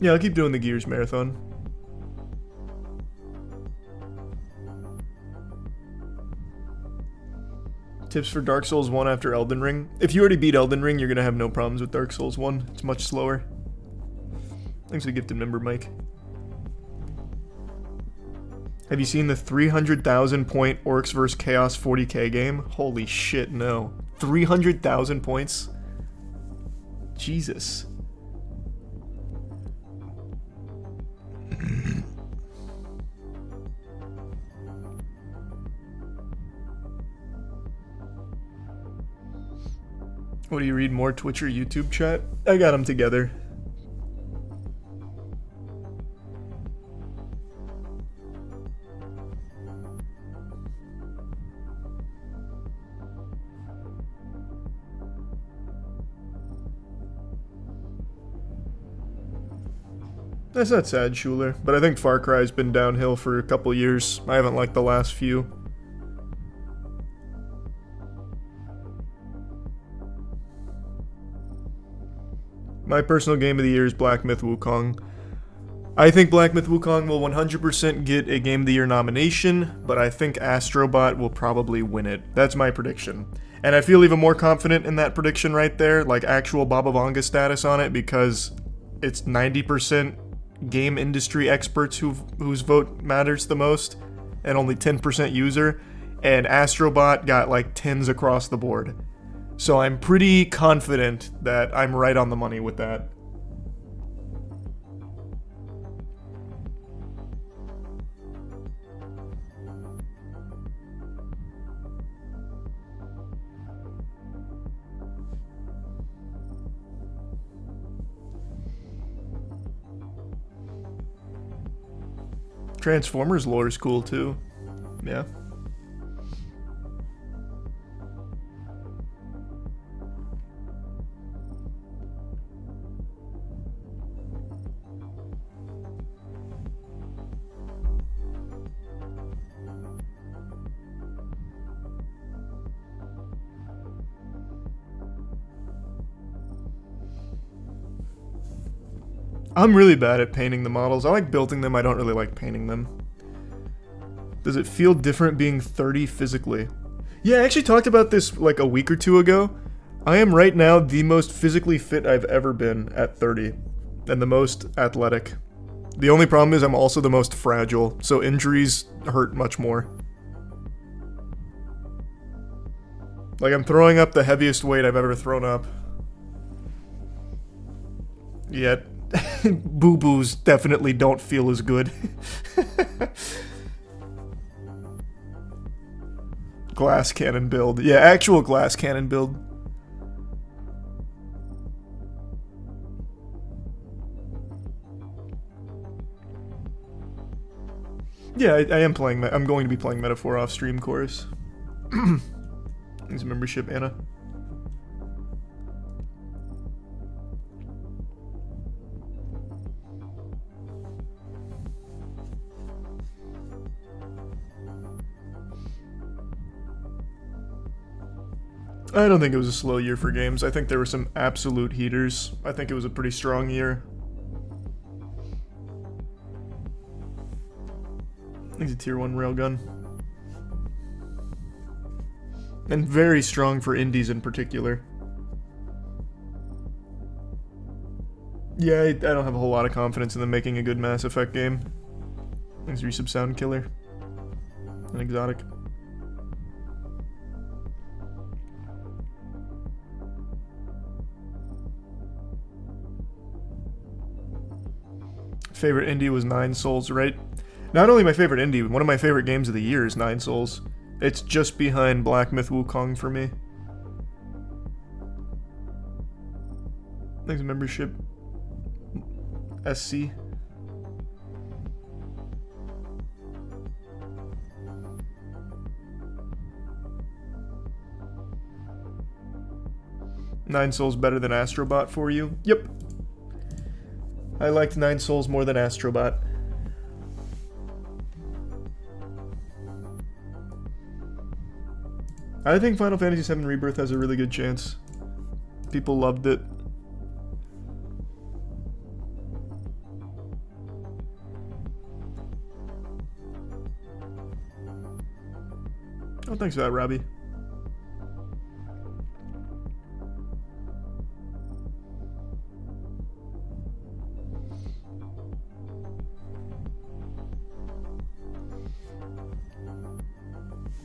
Yeah, I'll keep doing the Gears Marathon. Tips for Dark Souls 1 after Elden Ring. If you already beat Elden Ring, you're gonna have no problems with Dark Souls 1. It's much slower. Thanks for the gifted member, Mike. Have you seen the 300,000 point Orcs vs. Chaos 40k game? Holy shit, no. 300,000 points? Jesus. What do you read, more Twitch or YouTube chat? I got them together. That's not sad, Schuler, but I think Far Cry's been downhill for a couple years. I haven't liked the last few. My personal game of the year is Black Myth Wukong. I think Black Myth Wukong will 100% get a Game of the Year nomination, but I think Astrobot will probably win it. That's my prediction. And I feel even more confident in that prediction right there, like actual Baba Vanga status on it, because it's 90% game industry experts whose vote matters the most, and only 10% user, and Astrobot got like 10s across the board. So I'm pretty confident that I'm right on the money with that. Transformers lore is cool too. Yeah. I'm really bad at painting the models. I like building them, I don't really like painting them. Does it feel different being 30 physically? Yeah, I actually talked about this like a week or two ago. I am right now the most physically fit I've ever been at 30, and the most athletic. The only problem is I'm also the most fragile, so injuries hurt much more. Like, I'm throwing up the heaviest weight I've ever thrown up. Yet, boo-boos definitely don't feel as good. Glass cannon build. Yeah, actual glass cannon build. Yeah, I am playing. I'm going to be playing Metaphor off stream, chorus. Thanks, membership, Anna. I don't think it was a slow year for games. I think there were some absolute heaters. I think it was a pretty strong year. I think it's a tier 1 railgun. And very strong for indies in particular. Yeah, I don't have a whole lot of confidence in them making a good Mass Effect game. Thanks, Resub Sound Killer. An exotic. Favorite indie was Nine Souls, right? Not only my favorite indie, one of my favorite games of the year is Nine Souls. It's just behind Black Myth Wukong for me. Thanks, membership. SC. Nine Souls better than Astrobot for you? Yep. I liked Nine Souls more than Astrobot. I think Final Fantasy VII Rebirth has a really good chance. People loved it. Oh, thanks for that, Robbie.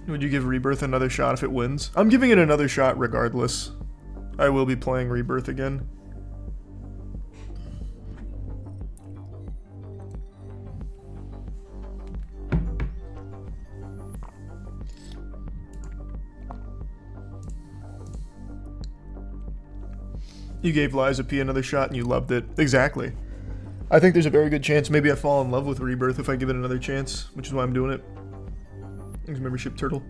Would you give Rebirth another shot if it wins? I'm giving it another shot regardless. I will be playing Rebirth again. You gave Liza P another shot and you loved it. Exactly. I think there's a very good chance maybe I fall in love with Rebirth if I give it another chance, which is why I'm doing it. Thanks, membership, Turtle.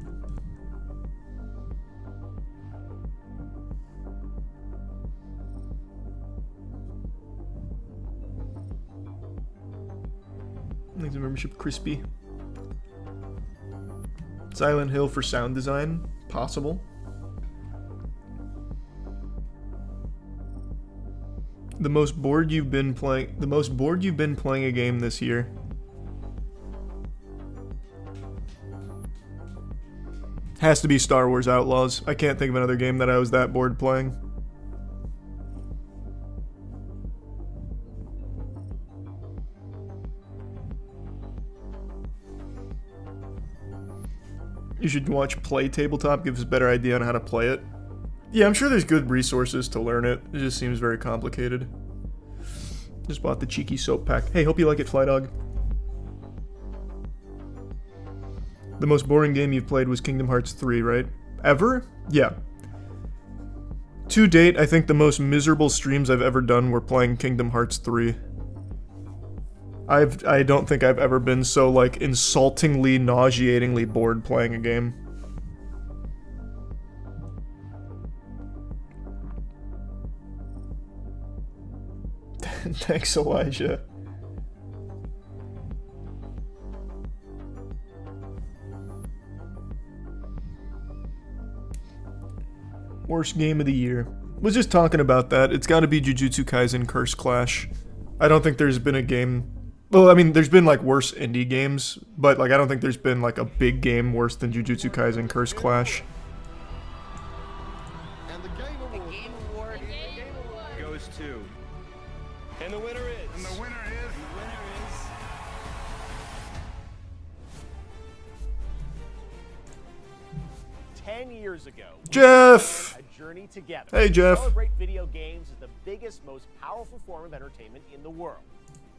Thanks, membership, Crispy. Silent Hill for sound design, possible. The most bored you've been playing a game this year. Has to be Star Wars Outlaws. I can't think of another game that I was that bored playing. You should watch Play Tabletop, gives us a better idea on how to play it. Yeah, I'm sure there's good resources to learn it. It just seems very complicated. Just bought the cheeky soap pack. Hey, hope you like it, Flydog. The most boring game you've played was Kingdom Hearts 3, right? Ever? Yeah. To date, I think the most miserable streams I've ever done were playing Kingdom Hearts 3. I don't think I've ever been so, like, insultingly, nauseatingly bored playing a game. Thanks, Elijah. Worst game of the year. Was just talking about that. It's got to be Jujutsu Kaisen Curse Clash. I don't think there's been a game... Well, I mean, there's been, like, worse indie games, but, like, I don't think there's been, like, a big game worse than Jujutsu Kaisen Curse Clash. And the Game Award goes to... And the winner is... And the winner is... 10 years ago, Jeff! a journey together. Hey, Jeff. Celebrate video games as the biggest, most powerful form of entertainment in the world.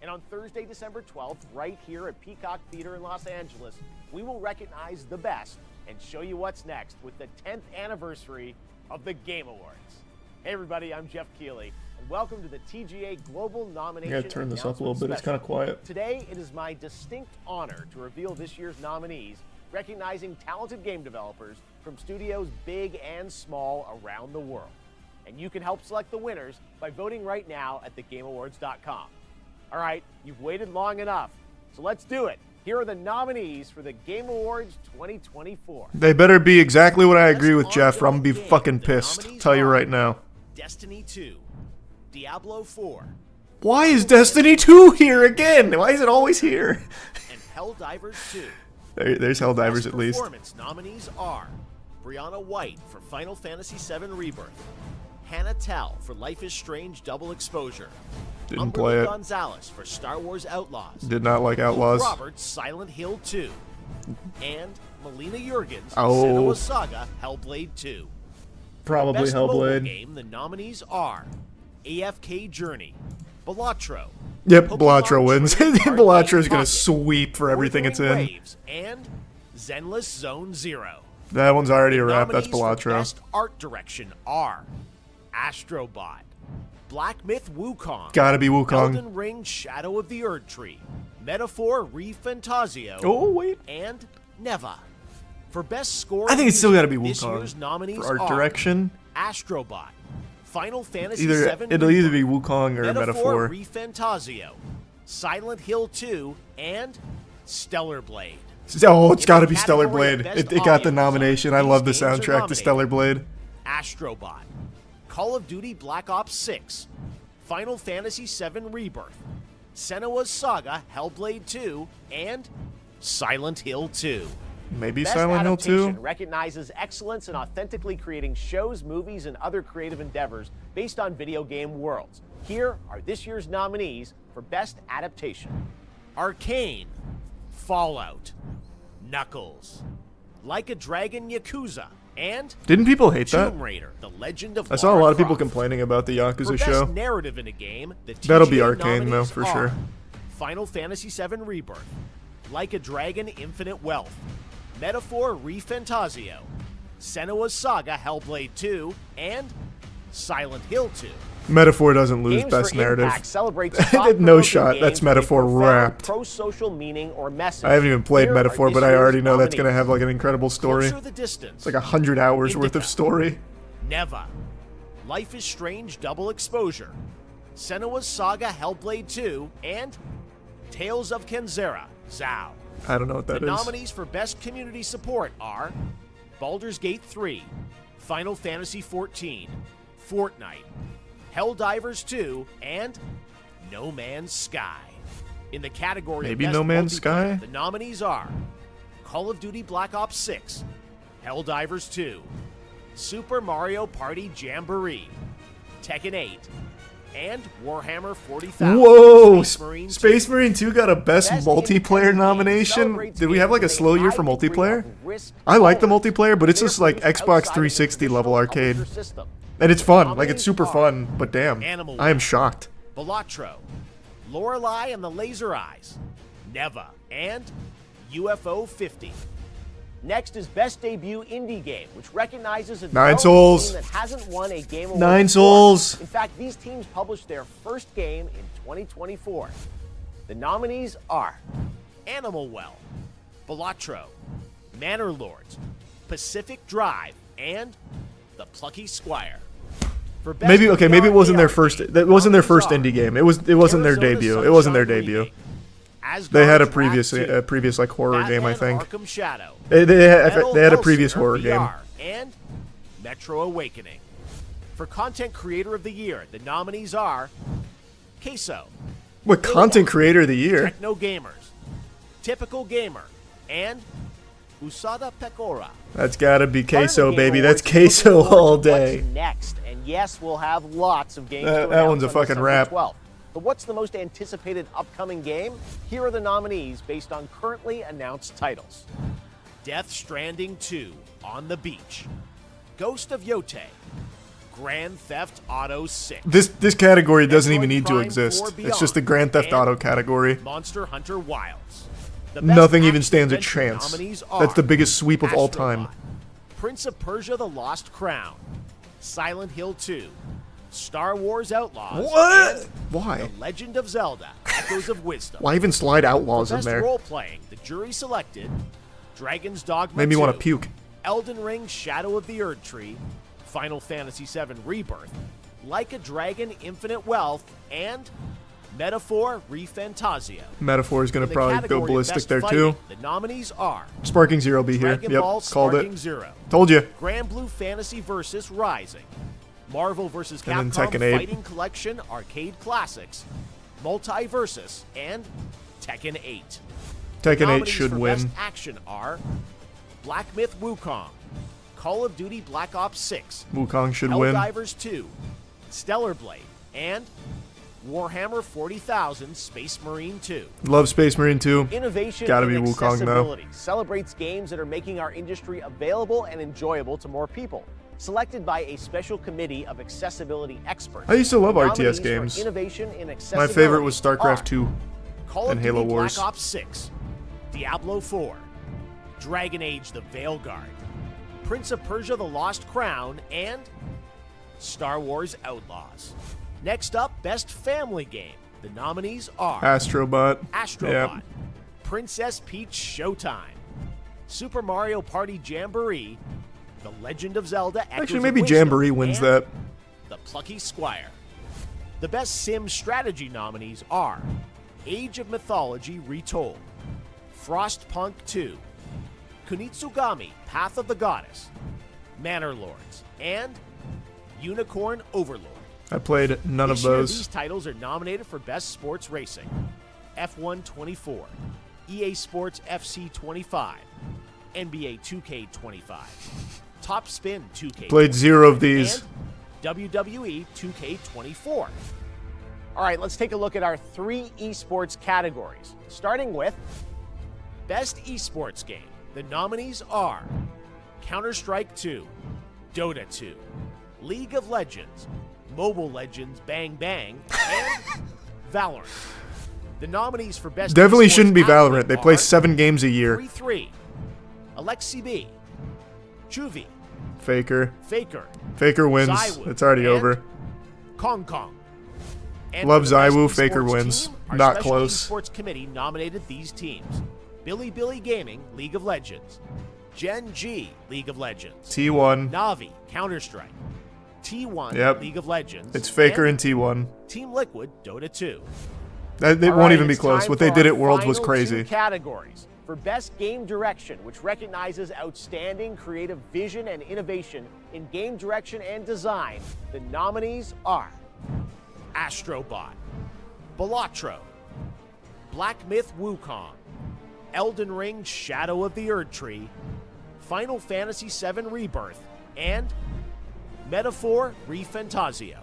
And on Thursday, December 12th, right here at Peacock Theater in Los Angeles, we will recognize the best and show you what's next with the 10th anniversary of the Game Awards. Hey, everybody, I'm Jeff Keighley, and welcome to the TGA Global Nomination. I gotta turn this up a little bit. It's kind of quiet. Today, it is my distinct honor to reveal this year's nominees, recognizing talented game developers from studios big and small around the world. And you can help select the winners by voting right now at thegameawards.com. All right, you've waited long enough, so let's do it. Here are the nominees for the Game Awards 2024. They better be exactly what I agree with, Jeff, or I'm gonna be fucking pissed. Tell you right now. Destiny 2, Diablo 4, Why is Destiny 2 here again? Why is it always here? and Helldivers 2. There's Helldivers at least. Performance nominees are Brianna White for Final Fantasy VII Rebirth, Hannah Tell for Life is Strange Double Exposure, Didn't play Umberly it. Gonzalez for Star Wars Outlaws, Did not like Outlaws. Roberts Silent Hill 2, and Melina Jurgens Oh. Senua's Saga Hellblade 2. Probably Best mobile Hellblade. game, the nominees are AFK Journey, Balatro, Yep, Pokemon Balatro wins. Trading Card Balatro's Game gonna Pocket, sweep for everything it's Wuthering in. Waves, and Zenless Zone Zero. That one's already a wrap. That's Nominees for Balatro. Best art direction are Astrobot, Black Myth Wukong, Gotta be Wukong. Elden Ring Shadow of the Erd Tree, Metaphor ReFantasio, Oh, wait. and Neva. For best score, I think it's still gotta be this year's Wukong. nominees For art are direction, Astrobot, Final Fantasy it'll VII either be Rebirth, Wukong or Metaphor. ReFantasio, Silent Hill 2, and Stellar Blade. Oh, it's gotta In be the Stellar category of Blade. Best It got the audio nomination. design, I love the these games are soundtrack to nominated. Stellar Blade. Astrobot, Call of Duty Black Ops 6, Final Fantasy VII Rebirth, Senua's Saga Hellblade 2, and Silent Hill 2. Maybe Best Silent Hill Adaptation 2? recognizes excellence in authentically creating shows, movies, and other creative endeavors based on video game worlds. Here are this year's nominees for Best Adaptation: Arcane, Fallout, Knuckles, Like a Dragon Yakuza, and Didn't people hate that? Tomb Raider: The Legend of I saw a lot of people Lara Croft. complaining about the For Yakuza Best show. Narrative in a game, the That'll be TGA Arcane, though, nominees for are sure. Final Fantasy VII Rebirth, Like a Dragon Infinite Wealth, Metaphor ReFantasio, Senua's Saga Hellblade 2, and Silent Hill 2. Metaphor doesn't lose Games Best for Narrative. Impact celebrates No thought-provoking shot. games That's with Metaphor profound wrapped. pro-social meaning or message. I haven't even played Here are Metaphor, this but I year's already know that's gonna nominees. have like an incredible story. Closer the Distance, It's like 100 hours worth of Indica. story. Neva, Life is Strange Double Exposure, Senua's Saga Hellblade 2, and Tales of Kenzera, Zao. I don't know what that The is. nominees for Best Community Support are Baldur's Gate 3, Final Fantasy XIV, Fortnite, Helldivers 2, and No Man's Sky. In the category Maybe of Best No Man's Multiplayer, Sky? the nominees are Call of Duty Black Ops 6, Helldivers 2, Super Mario Party Jamboree, Tekken 8, and Warhammer 40,000. Whoa! Marine Space Marine 2 got a Best Best Multiplayer independent game nomination. celebrates Did we have like a games slow with year high for degree multiplayer? of risk I like the tolerance. multiplayer, but it's just like They're Xbox outside of the 360 level traditional arcade. publisher system. And it's fun. Like, it's Nominees super are fun, but damn. Animal I am Web, shocked. Balatro, Lorelei and the Laser Eyes, Neva, and UFO 50. Next is Best Debut Indie Game, which recognizes a Nine development Souls. team that hasn't won a Game Award Nine before. Souls. In fact, these teams published their first game in 2024. The nominees are Animal Well, Balatro, Manor Lords, Pacific Drive, and The Plucky Squire. For Best Maybe okay, maybe it wasn't their VR first. game, That wasn't their first nominees indie are game. It wasn't their Arizona debut. It wasn't their Sunshine debut. Remake, They had a Asgard's previous Wrath 2, like horror game, I Batman think. Arkham Shadow, They Metal had a previous Hellsinger horror game. VR, and Metro Awakening. For Content Creator of the Year, the nominees are Queso, What content creator of the year? Techno Gamers, Typical Gamer, and Usada Pecora. That's gotta be Part of the queso, Game baby. Awards That's is looking queso forward all to day. What's next? And yes, we'll have lots of games to That announce one's a on fucking December wrap. 12th. But what's the most anticipated upcoming game? Here are the nominees based on currently announced titles. Death Stranding 2, On the Beach, Ghost of Yote, Grand Theft Auto 6, This category doesn't even Metroid need to Prime exist. 4 It's Beyond, just the Grand Theft and Auto category. Monster Hunter Wilds. The best Nothing even action stands a adventure chance. nominees are That's the biggest sweep of all time. Astrobot, Prince of Persia: The Lost Crown, Silent Hill 2, Star Wars Outlaws, What? and Why? The Legend of Zelda: Echoes of Wisdom. Why even slide Outlaws in Best there? role-playing, the jury selected Dragon's Dogma Made me 2, want to puke. Elden Ring: Shadow of the Erd Tree, Final Fantasy VII Rebirth, Like a Dragon: Infinite Wealth, and Metaphor ReFantazio. Metaphor is gonna In the probably go category of ballistic Best there Fighting, too. The nominees are Sparking Zero be here. Dragon Yep, Ball called Sparking it. Zero, Told you. Grand Blue Fantasy Versus Rising, Marvel vs. And then Capcom Tekken 8. Fighting Collection Arcade Classics, Multiversus, and Tekken 8. Tekken 8 Nominees should for win. Best Action are Black Myth Wukong, Call of Duty Black Ops 6, Wukong should win. Helldivers 2, Stellar Blade, and Warhammer 40,000 Space Marine 2. Love Space Marine 2. Innovation Gotta and be Wukong, though. accessibility celebrates games that are making our industry available and enjoyable to more people. Selected by a special committee of accessibility experts. I used to love The RTS nominees for games. Innovation in My accessibility favorite was are StarCraft 2. Call and of Halo Duty Wars. Black Ops 6, Diablo 4, Dragon Age: The Veilguard, Prince of Persia: The Lost Crown, and Star Wars Outlaws. Next up, Best Family Game. The nominees are Astrobot. Astrobot, Yep. Princess Peach Showtime, Super Mario Party Jamboree, The Legend of Zelda Echoes Actually, of maybe Wisdom, Jamboree wins and that. The Plucky Squire. The Best Sim Strategy nominees are Age of Mythology Retold, Frostpunk 2, Kunitsugami Path of the Goddess, Manor Lords, and Unicorn Overlord. I played none of This year, those. these titles are nominated for Best Sports Racing, F1 24, EA Sports FC 25, NBA 2K 25, Top Spin 2K. Played zero of these. And WWE 2K 24. All right, let's take a look at our 3 esports categories. Starting with Best Esports Game. The nominees are Counter-Strike 2, Dota 2, League of Legends, Mobile Legends Bang Bang, and Valorant. The nominees for Best Definitely Esports shouldn't be Valorant. Athlete They play are 7 games a year. 3-3, Alexi B, Juvie, Faker. Faker, Faker wins. Zywoo, It's already and over. Kong Kong. And Love for the best Zywoo, Faker esports wins. team, our Not special close. Esports committee nominated these teams: Billy Gaming, League of Legends; Gen G, League of Legends; T1. Navi, Counter Strike; T1, Yep. League of Legends. It's Faker and T1. Team Liquid, Dota 2. It All won't right, even be it's close. time What they for did our at Worlds was final crazy. 2 categories for Best Game Direction, which recognizes outstanding creative vision and innovation in game direction and design. The nominees are Astrobot, Balatro, Black Myth Wukong, Elden Ring: Shadow of the Erd Tree, Final Fantasy VII Rebirth, and Metaphor ReFantazio.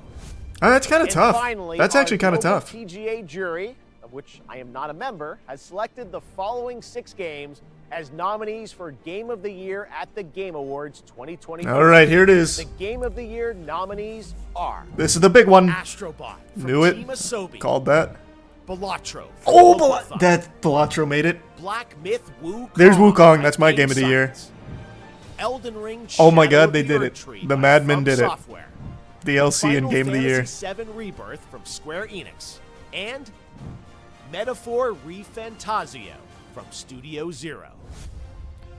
That's kind of And tough. finally, That's actually kind of global tough. TGA jury, of which I am not a member, has selected the following 6 games as nominees for Game of the Year at the Game Awards 2024. All right, here it is. The Game of the Year nominees are This is the big one. Astrobot from Knew it. Team Asobi. Called that. Balatro. Oh, that Balatro made it. Black Myth Wukong. There's Wukong. That's my by game of the year. Science. Elden Ring. Oh my Shadow God, of they the did Erd it. Tree The by Madmen From did it. Software. DLC and Final Game of the Year. Fantasy VII Rebirth from Square Enix. And Metaphor Refantasio from Studio Zero.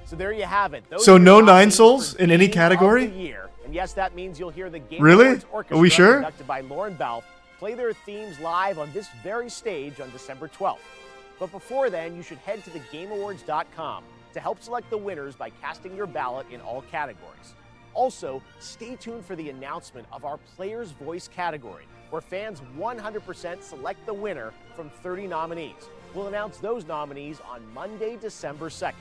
So there you have it. Those So are your no Nine nominees Souls for in any Game category? of the Year. And yes, that means you'll hear the Game Really? Awards Orchestra, Are we sure? conducted by Lauren Balfe, play their themes live on this very stage on December 12th. But before then, you should head to thegameawards.com to help select the winners by casting your ballot in all categories. Also, stay tuned for the announcement of our Player's Voice category, where fans 100% select the winner from 30 nominees. We'll announce those nominees on Monday, December 2nd.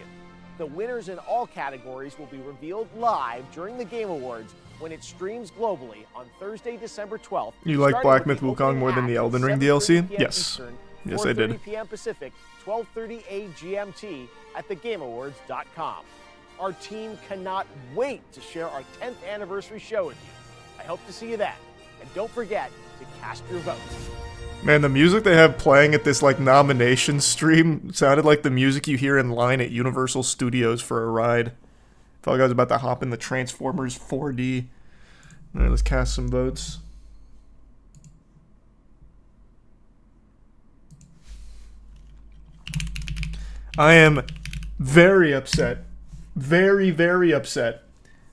The winners in all categories will be revealed live during the Game Awards when it streams globally on Thursday, December 12th. You like starting Black with Myth the Wukong opening more than the act at Elden Ring 7:30 DLC? p.m. Yes. Eastern, Yes, I did. 4:30 p.m. Pacific, 12:30 GMT at thegameawards.com. Our team cannot wait to share our 10th anniversary show with you. I hope to see you then. And don't forget to cast your vote. Man, the music they have playing at this like nomination stream sounded like the music you hear in line at Universal Studios for a ride. Felt like I was about to hop in the Transformers 4D. All right, let's cast some votes. I am very upset, very, very upset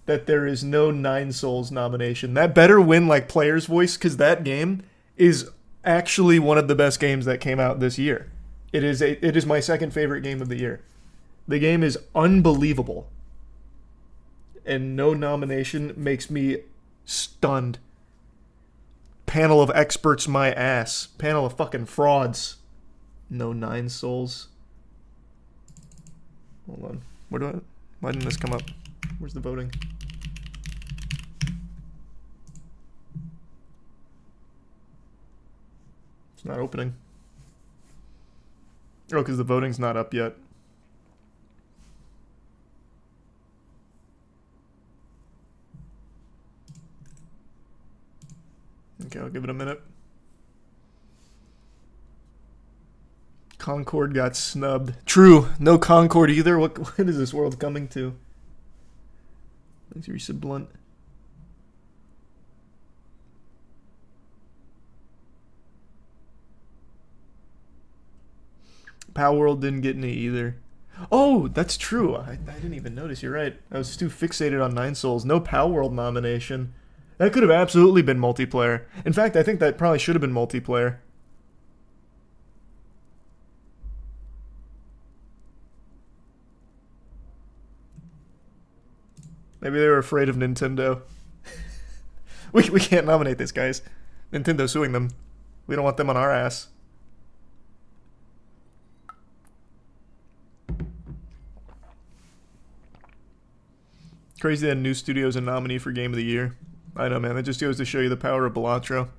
that there is no Nine Souls nomination. That better win like Player's Voice, because that game is actually one of the best games that came out this year. It is my second favorite game of the year. The game is unbelievable. And no nomination makes me stunned. Panel of experts, my ass. Panel of fucking frauds. No Nine Souls. Hold on. Why didn't this come up? Where's the voting? It's not opening. Oh, because the voting's not up yet. Okay, I'll give it a minute. Concord got snubbed. True, no Concord either. What is this world coming to? Thanks, Risa Blunt. Power World didn't get any either. Oh, that's true. I didn't even notice. You're right. I was too fixated on Nine Souls. No Power World nomination. That could have absolutely been multiplayer. In fact, I think that probably should have been multiplayer. Maybe they were afraid of Nintendo. we can't nominate this, guys. Nintendo's suing them. We don't want them on our ass. Crazy that new studio's a nominee for Game of the Year. I know, man. That just goes to show you the power of Balatro.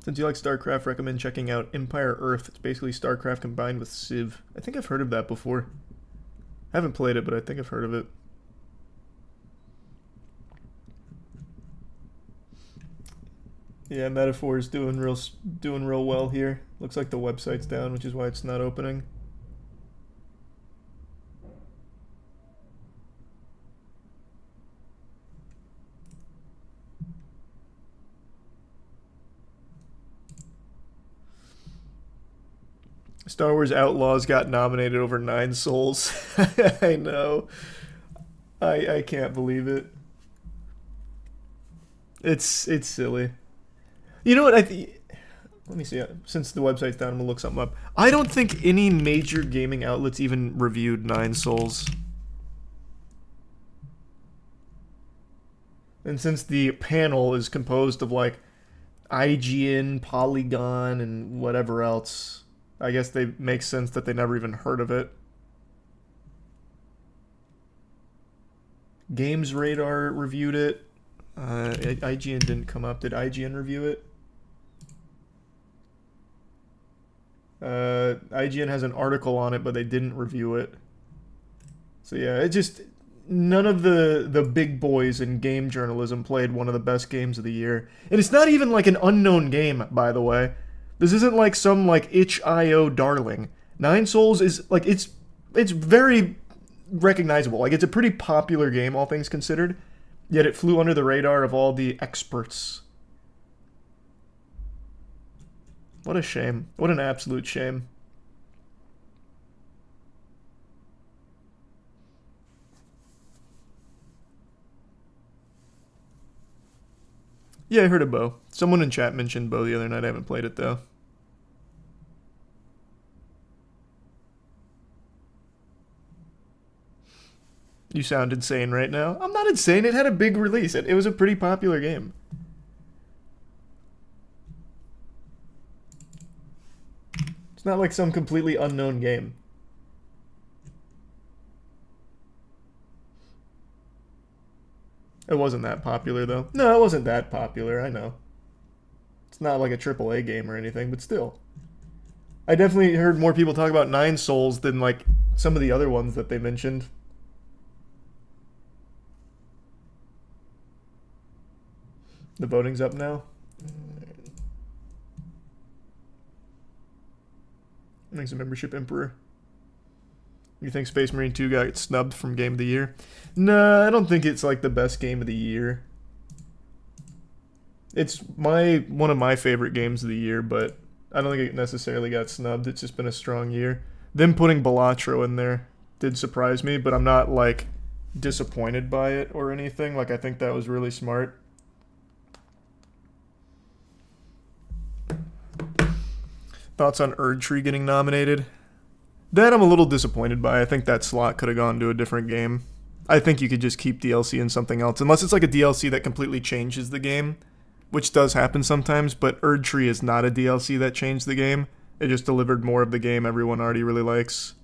Since you like StarCraft, recommend checking out Empire Earth. It's basically StarCraft combined with Civ. I think I've heard of that before. I haven't played it, but I think I've heard of it. Yeah, Metaphor is doing real well here. Looks like the website's down, which is why it's not opening. Star Wars Outlaws got nominated over Nine Souls. I know. I can't believe it. It's silly. You know what? Let me see. Since the website's down, I'm gonna look something up. I don't think any major gaming outlets even reviewed Nine Souls. And since the panel is composed of like IGN, Polygon, and whatever else, I guess they make sense that they never even heard of it. Games Radar reviewed it. IGN didn't come up. Did IGN review it? IGN has an article on it, but they didn't review it. So yeah, it just... None of the big boys in game journalism played one of the best games of the year. And it's not even like an unknown game, by the way. This isn't like some like itch.io darling. Nine Souls is like it's very recognizable. Like it's a pretty popular game, all things considered. Yet it flew under the radar of all the experts. What a shame. What an absolute shame. Yeah, I heard of Bo. Someone in chat mentioned Bo the other night. I haven't played it, though. You sound insane right now. I'm not insane. It had a big release. It was a pretty popular game. It's not like some completely unknown game. It wasn't that popular, though. No, it wasn't that popular, I know. It's not like a AAA game or anything, but still. I definitely heard more people talk about Nine Souls than, like, some of the other ones that they mentioned. The voting's up now. Thanks a membership, Emperor. You think Space Marine 2 got snubbed from Game of the Year? Nah, I don't think it's like the best game of the year. It's one of my favorite games of the year, but I don't think it necessarily got snubbed. It's just been a strong year. Them putting Balatro in there did surprise me, but I'm not like disappointed by it or anything. Like I think that was really smart. Thoughts on Erdtree getting nominated? That I'm a little disappointed by. I think that slot could have gone to a different game. I think you could just keep DLC in something else, unless it's like a DLC that completely changes the game, which does happen sometimes, but Erdtree is not a DLC that changed the game. It just delivered more of the game everyone already really likes.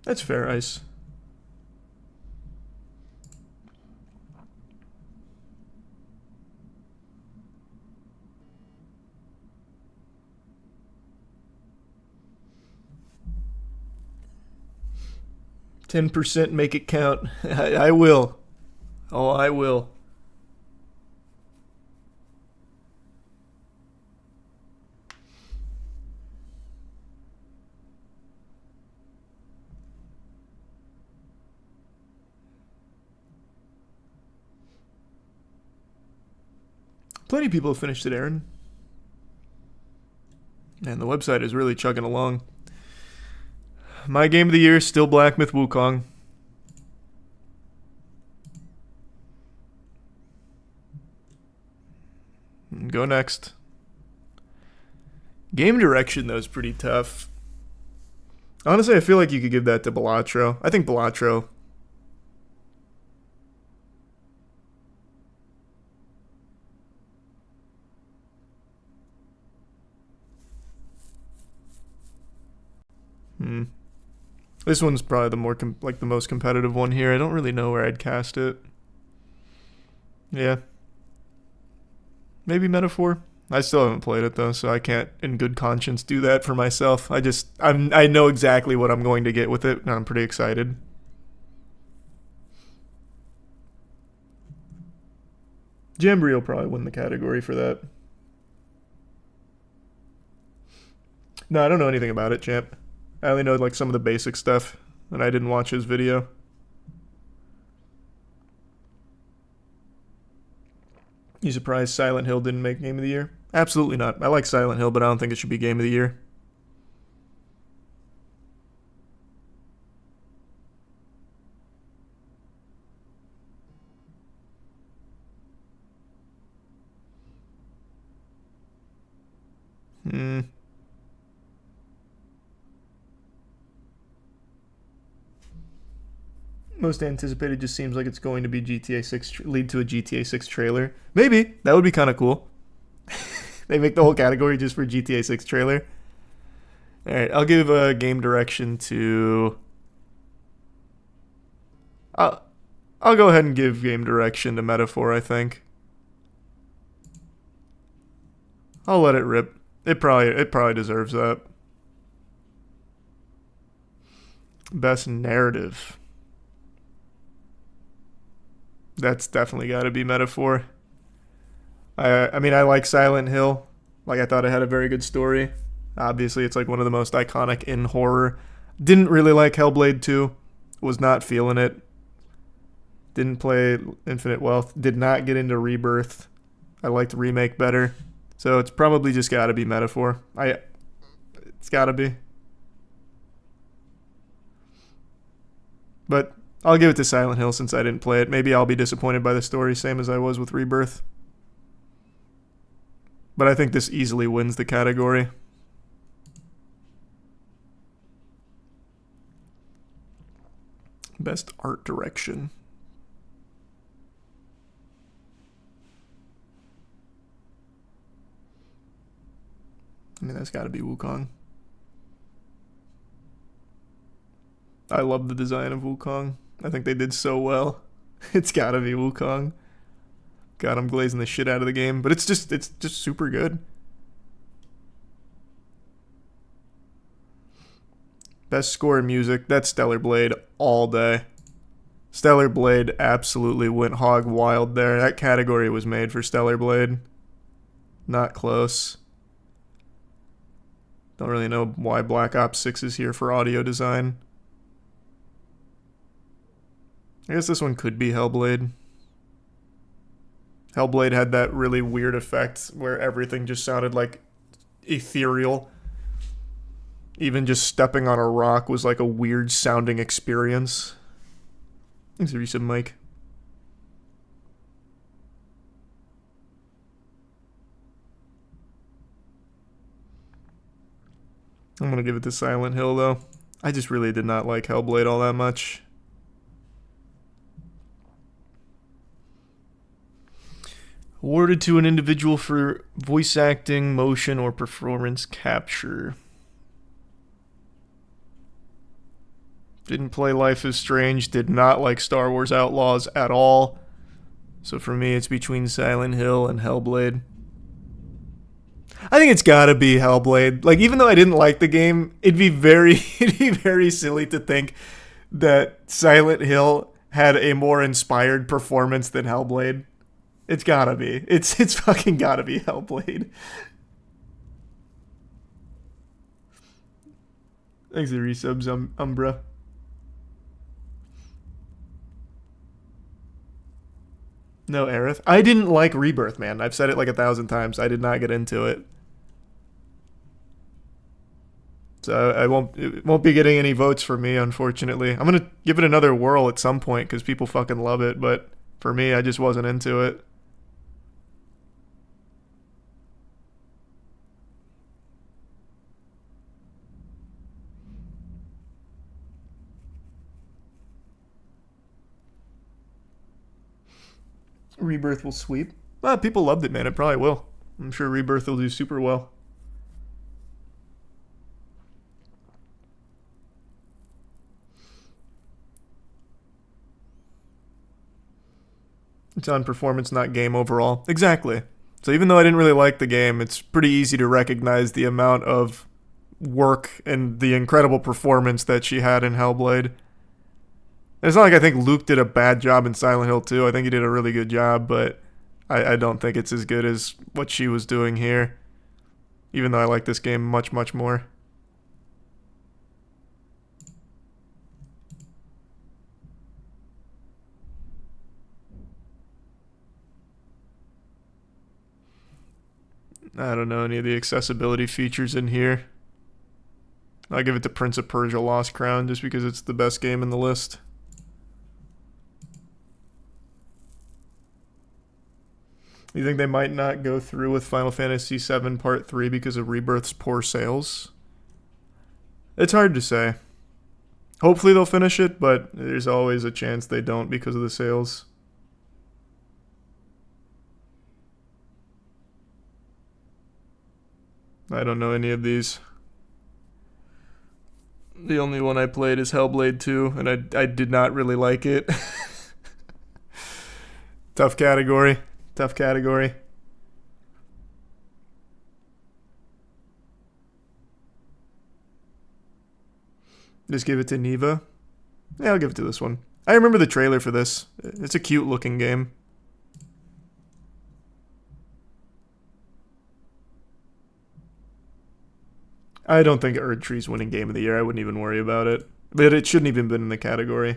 That's fair, Ice. %, make it count. I will. Oh, I will. Plenty of people have finished it, Aaron. And the website is really chugging along. My game of the year is still Black Myth Wukong. Go next. Game direction, though, is pretty tough. Honestly, I feel like you could give that to Balatro. I think Balatro. This one's probably the more the most competitive one here. I don't really know where I'd cast it. Yeah. Maybe Metaphor. I still haven't played it though, so I can't in good conscience do that for myself. I know exactly what I'm going to get with it, and I'm pretty excited. Jamboree will probably win the category for that. No, I don't know anything about it, champ. I only know like some of the basic stuff, and I didn't watch his video. You surprised Silent Hill didn't make Game of the Year? Absolutely not. I like Silent Hill, but I don't think it should be Game of the Year. Most anticipated just seems like it's going to be GTA 6 lead to a GTA 6 trailer. Maybe that would be kind of cool. They make the whole category just for GTA 6 trailer. All right, I'll give a game direction to. I'll go ahead and give game direction to Metaphor. I think I'll let it rip. It probably deserves that. Best narrative. That's definitely got to be Metaphor. I mean, I like Silent Hill. Like, I thought it had a very good story. Obviously, it's like one of the most iconic in horror. Didn't really like Hellblade 2. Was not feeling it. Didn't play Infinite Wealth. Did not get into Rebirth. I liked Remake better. So it's probably just got to be Metaphor. It's got to be. But I'll give it to Silent Hill since I didn't play it. Maybe I'll be disappointed by the story, same as I was with Rebirth. But I think this easily wins the category. Best art direction. I mean, that's got to be Wukong. I love the design of Wukong. I think they did so well. It's got to be Wukong. God, I'm glazing the shit out of the game, but it's just super good. Best score in music, that's Stellar Blade all day. Stellar Blade absolutely went hog wild there. That category was made for Stellar Blade. Not close. Don't really know why Black Ops 6 is here for audio design. I guess this one could be Hellblade. Hellblade had that really weird effect where everything just sounded like ethereal. Even just stepping on a rock was like a weird sounding experience. Thanks for some Mike. I'm gonna give it to Silent Hill though. I just really did not like Hellblade all that much. Awarded to an individual for voice acting, motion, or performance capture. Didn't play Life is Strange. Did not like Star Wars Outlaws at all. So for me, it's between Silent Hill and Hellblade. I think it's gotta be Hellblade. Like, even though I didn't like the game, it'd be very silly to think that Silent Hill had a more inspired performance than Hellblade. It's gotta be. It's fucking gotta be Hellblade. Thanks for the resubs, Umbra. No, Aerith. I didn't like Rebirth, man. I've said it like 1,000 times. I did not get into it. So it won't be getting any votes for me, unfortunately. I'm gonna give it another whirl at some point because people fucking love it, but for me, I just wasn't into it. Rebirth will sweep. Well, people loved it, man. It probably will. I'm sure Rebirth will do super well. It's on performance, not game overall. Exactly. So even though I didn't really like the game, it's pretty easy to recognize the amount of work and the incredible performance that she had in Hellblade. It's not like I think Luke did a bad job in Silent Hill 2. I think he did a really good job, but I don't think it's as good as what she was doing here. Even though I like this game much, much more. I don't know any of the accessibility features in here. I'll give it to Prince of Persia Lost Crown just because it's the best game in the list. You think they might not go through with Final Fantasy VII Part 3 because of Rebirth's poor sales? It's hard to say. Hopefully they'll finish it, but there's always a chance they don't because of the sales. I don't know any of these. The only one I played is Hellblade 2, and I did not really like it. Tough category. Tough category. Just give it to Neva. Yeah, I'll give it to this one. I remember the trailer for this. It's a cute looking game. I don't think Erdtree's winning Game of the Year. I wouldn't even worry about it. But it shouldn't even been in the category.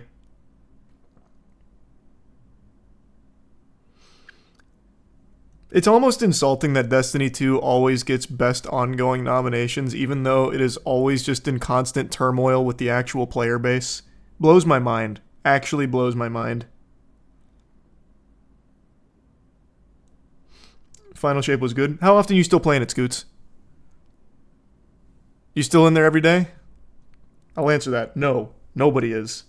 It's almost insulting that Destiny 2 always gets best ongoing nominations, even though it is always just in constant turmoil with the actual player base. Blows my mind. Actually blows my mind. Final Shape was good. How often are you still playing it, Scoots? You still in there every day? I'll answer that. No. Nobody is.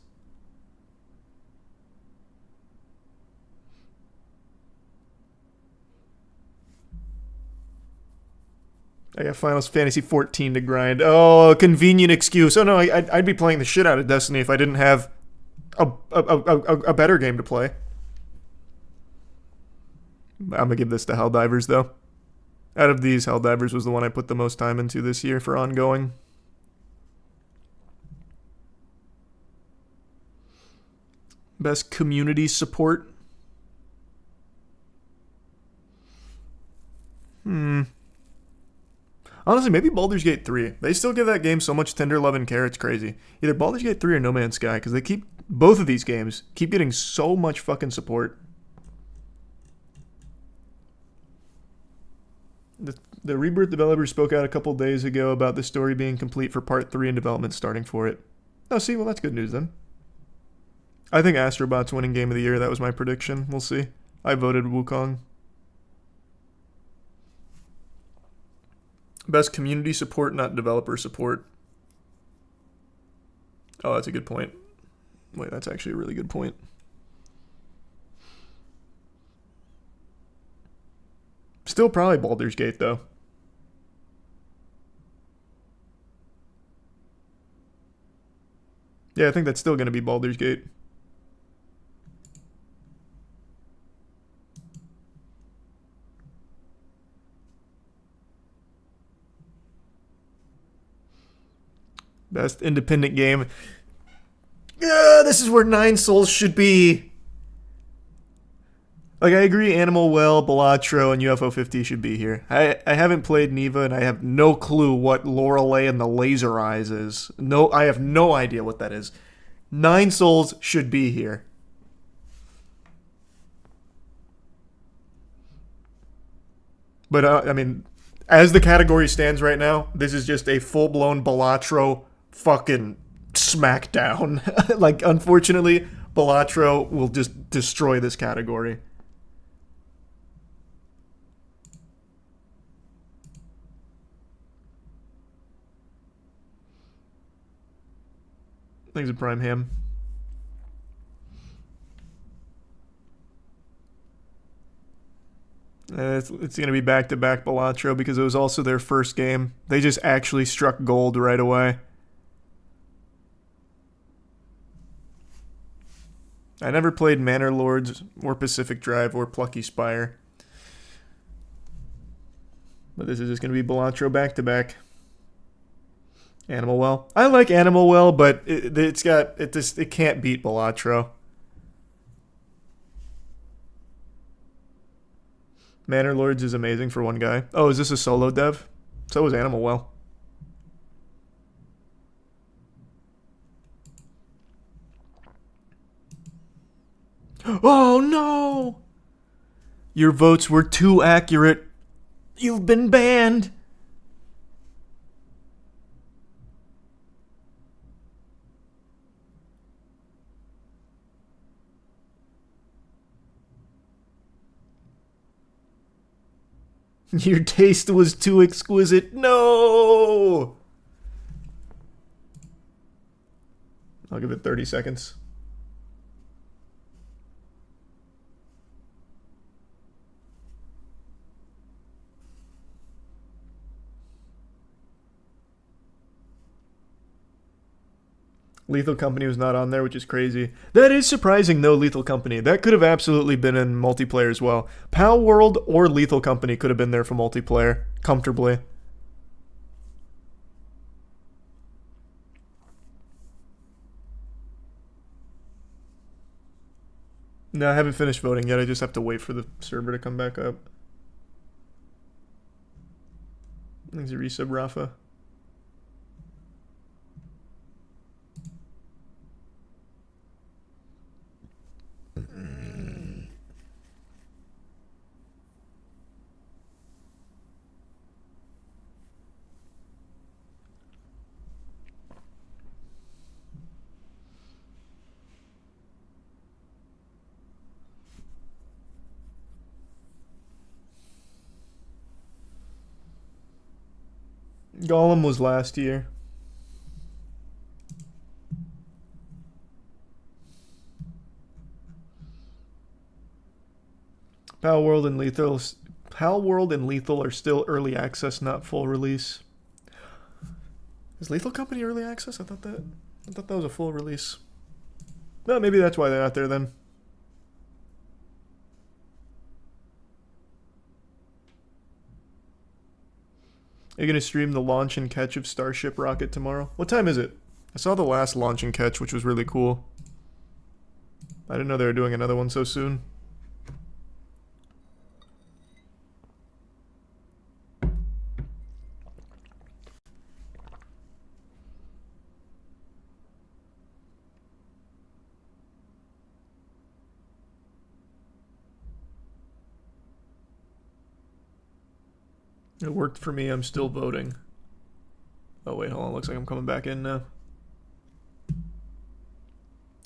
I got Final Fantasy 14 to grind. Oh, a convenient excuse. Oh no, I'd be playing the shit out of Destiny if I didn't have a better game to play. I'm gonna give this to Helldivers though. Out of these, Helldivers was the one I put the most time into this year for ongoing. Best community support. Honestly, maybe Baldur's Gate 3. They still give that game so much tender love and care, it's crazy. Either Baldur's Gate 3 or No Man's Sky, because they keep, both of these games, keep getting so much fucking support. The Rebirth developers spoke out a couple days ago about the story being complete for Part 3 and development starting for it. Oh, see, well, that's good news then. I think Astrobot's winning Game of the Year. That was my prediction. We'll see. I voted Wukong. Best community support, not developer support. Oh, that's a good point. Wait, that's actually a really good point. Still probably Baldur's Gate, though. Yeah, I think that's still going to be Baldur's Gate. Best independent game. This is where Nine Souls should be. Like, I agree Animal Well, Balatro, and UFO 50 should be here. I haven't played Neva, and I have no clue what Lorelei and the Laser Eyes is. No, I have no idea what that is. Nine Souls should be here. But, I mean, as the category stands right now, this is just a full-blown Balatro fucking smackdown. Like, unfortunately, Balatro will just destroy this category. Thanks to Prime Ham. It's going to be back-to-back Balatro because it was also their first game. They just actually struck gold right away. I never played Manor Lords or Pacific Drive or Plucky Spire. But this is just going to be Balatro back-to-back. Animal Well. I like Animal Well, but it can't beat Balatro. Manor Lords is amazing for one guy. Oh, is this a solo dev? So is Animal Well. Oh no! Your votes were too accurate. You've been banned. Your taste was too exquisite. No! I'll give it 30 seconds. Lethal Company was not on there, which is crazy. That is surprising, though, Lethal Company. That could have absolutely been in multiplayer as well. Pal World or Lethal Company could have been there for multiplayer, comfortably. No, I haven't finished voting yet. I just have to wait for the server to come back up. Thanks a resub, Rafa. Golem was last year. Pal World and Lethal are still early access, not full release. Is Lethal Company early access? I thought that was a full release. Well, maybe that's why they're not there then. Are you going to stream the launch and catch of Starship Rocket tomorrow? What time is it? I saw the last launch and catch, which was really cool. I didn't know they were doing another one so soon. It worked for me. I'm still voting. Oh, wait, hold on. Looks like I'm coming back in now.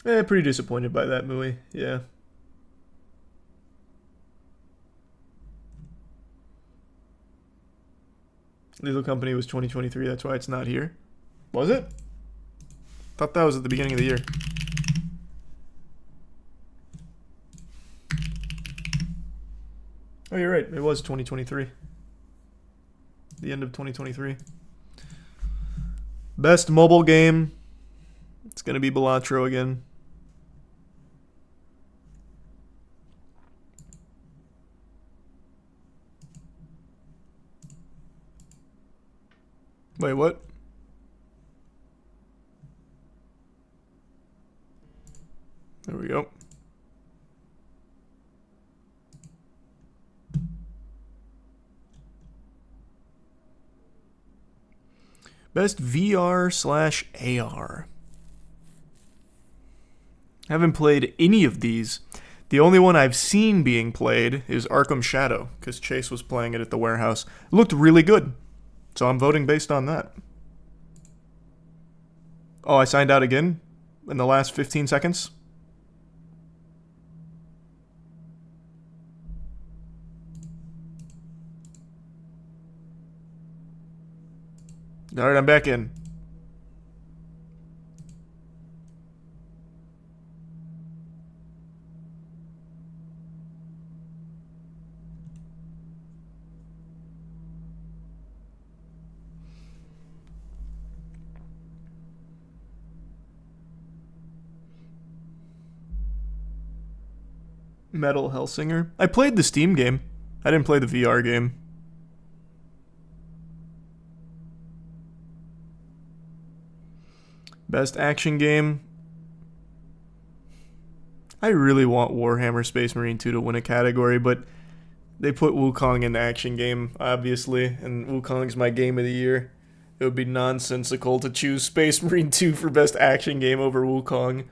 Pretty disappointed by that, Mui. Yeah. Lethal Company was 2023. That's why it's not here. Was it? Thought that was at the beginning of the year. Oh, you're right. It was 2023. The end of 2023. Best mobile game. It's going to be Balatro again. Wait, what? There we go. Best VR/AR. Haven't played any of these. The only one I've seen being played is Arkham Shadow, because Chase was playing it at the warehouse. It looked really good, so I'm voting based on that. Oh, I signed out again in the last 15 seconds? Alright, I'm back in. Metal Hellsinger. I played the Steam game. I didn't play the VR game. Best action game. I really want Warhammer Space Marine 2 to win a category, but they put Wukong in the action game, obviously, and Wukong's my game of the year. It would be nonsensical to choose Space Marine 2 for best action game over Wukong.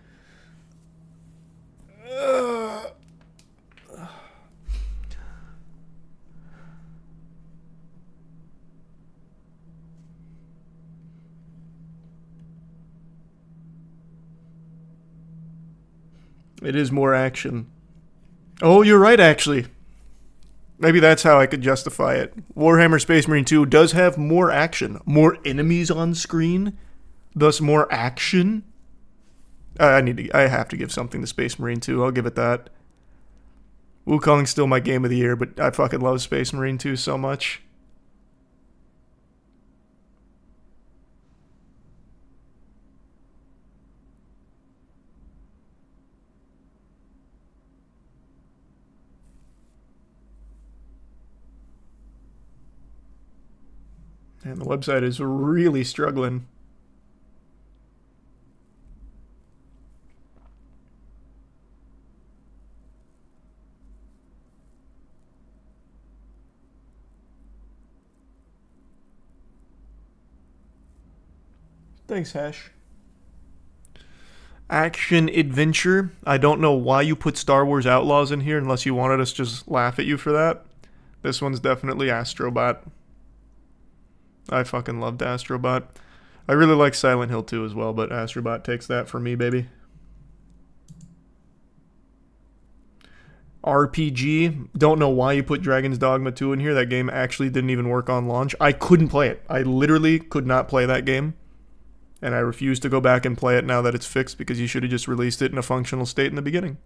It is more action. Oh, you're right, actually. Maybe that's how I could justify it. Warhammer Space Marine 2 does have more action. More enemies on screen, thus more action. I have to give something to Space Marine 2. I'll give it that. Wukong's still my game of the year, but I fucking love Space Marine 2 so much. And the website is really struggling. Thanks, Hash. Action adventure. I don't know why you put Star Wars Outlaws in here unless you wanted us to just laugh at you for that. This one's definitely Astrobot. I fucking loved Astrobot. I really like Silent Hill 2 as well, but Astrobot takes that for me, baby. RPG. Don't know why you put Dragon's Dogma 2 in here. That game actually didn't even work on launch. I couldn't play it. I literally could not play that game. And I refuse to go back and play it now that it's fixed because you should have just released it in a functional state in the beginning.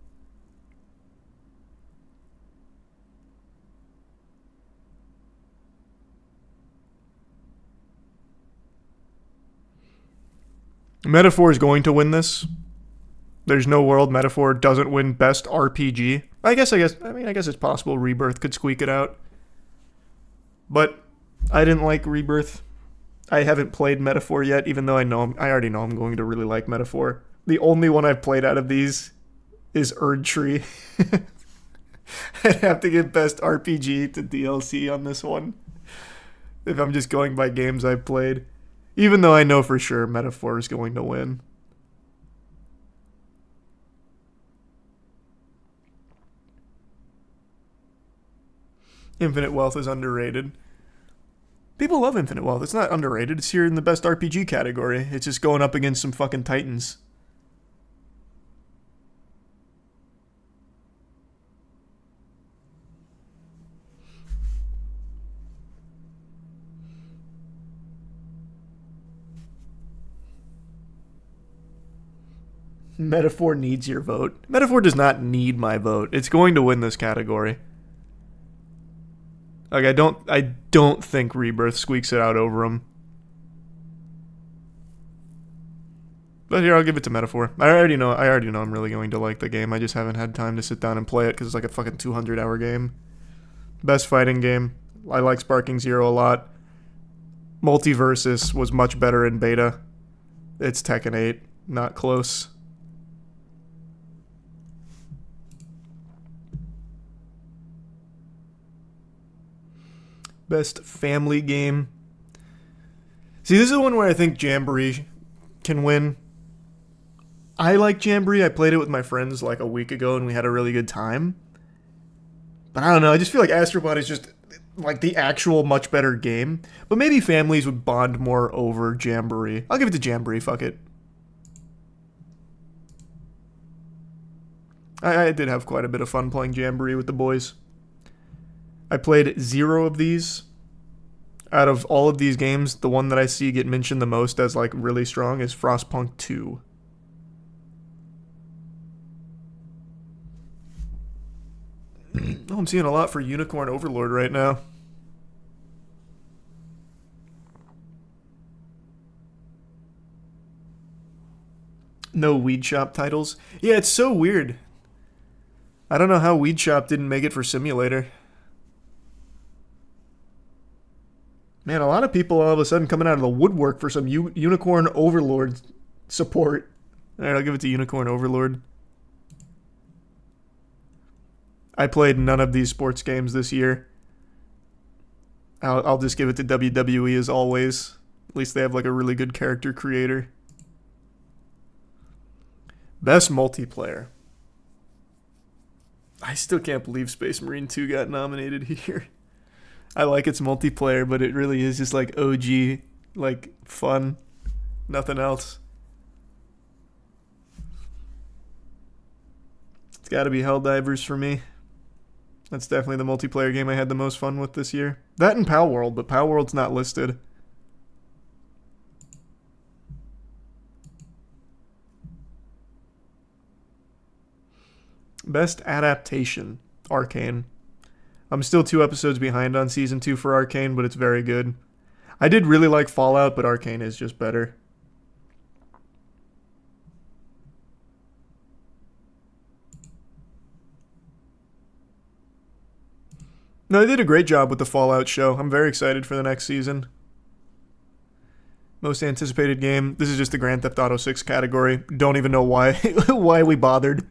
Metaphor is going to win this. There's no world Metaphor doesn't win Best RPG. I guess it's possible Rebirth could squeak it out. But I didn't like Rebirth. I haven't played Metaphor yet, even though I already know I'm going to really like Metaphor. The only one I've played out of these is Erdtree. I'd have to give Best RPG to DLC on this one. If I'm just going by games I've played. Even though I know for sure Metaphor is going to win. Infinite Wealth is underrated. People love Infinite Wealth. It's not underrated. It's here in the best RPG category. It's just going up against some fucking titans. Metaphor needs your vote. Metaphor does not need my vote. It's going to win this category. Like I don't think Rebirth squeaks it out over him. But here, I'll give it to Metaphor. I already know I'm really going to like the game. I just haven't had time to sit down and play it because it's like a fucking 200-hour game. Best fighting game. I like Sparking Zero a lot. Multiversus was much better in beta. It's Tekken 8. Not close. Best family game. See, this is one where I think Jamboree can win. I like Jamboree. I played it with my friends like a week ago and we had a really good time. But I don't know. I just feel like Astrobot is just like the actual much better game. But maybe families would bond more over Jamboree. I'll give it to Jamboree. Fuck it. I did have quite a bit of fun playing Jamboree with the boys. I played 0 of these. Out of all of these games, the one that I see get mentioned the most as like really strong is Frostpunk 2. Oh, I'm seeing a lot for Unicorn Overlord right now. No Weed Shop titles. Yeah, it's so weird. I don't know how Weed Shop didn't make it for Simulator. Man, a lot of people all of a sudden coming out of the woodwork for some Unicorn Overlord support. Alright, I'll give it to Unicorn Overlord. I played none of these sports games this year. I'll just give it to WWE as always. At least they have like a really good character creator. Best multiplayer. I still can't believe Space Marine 2 got nominated here. I like its multiplayer, but it really is just like OG, like fun. Nothing else. It's got to be Helldivers for me. That's definitely the multiplayer game I had the most fun with this year. That and Pal World, but Pal World's not listed. Best adaptation, Arcane. I'm still 2 episodes behind on season 2 for Arcane, but it's very good. I did really like Fallout, but Arcane is just better. No, they did a great job with the Fallout show. I'm very excited for the next season. Most anticipated game. This is just the Grand Theft Auto 6 category. Don't even know why why we bothered.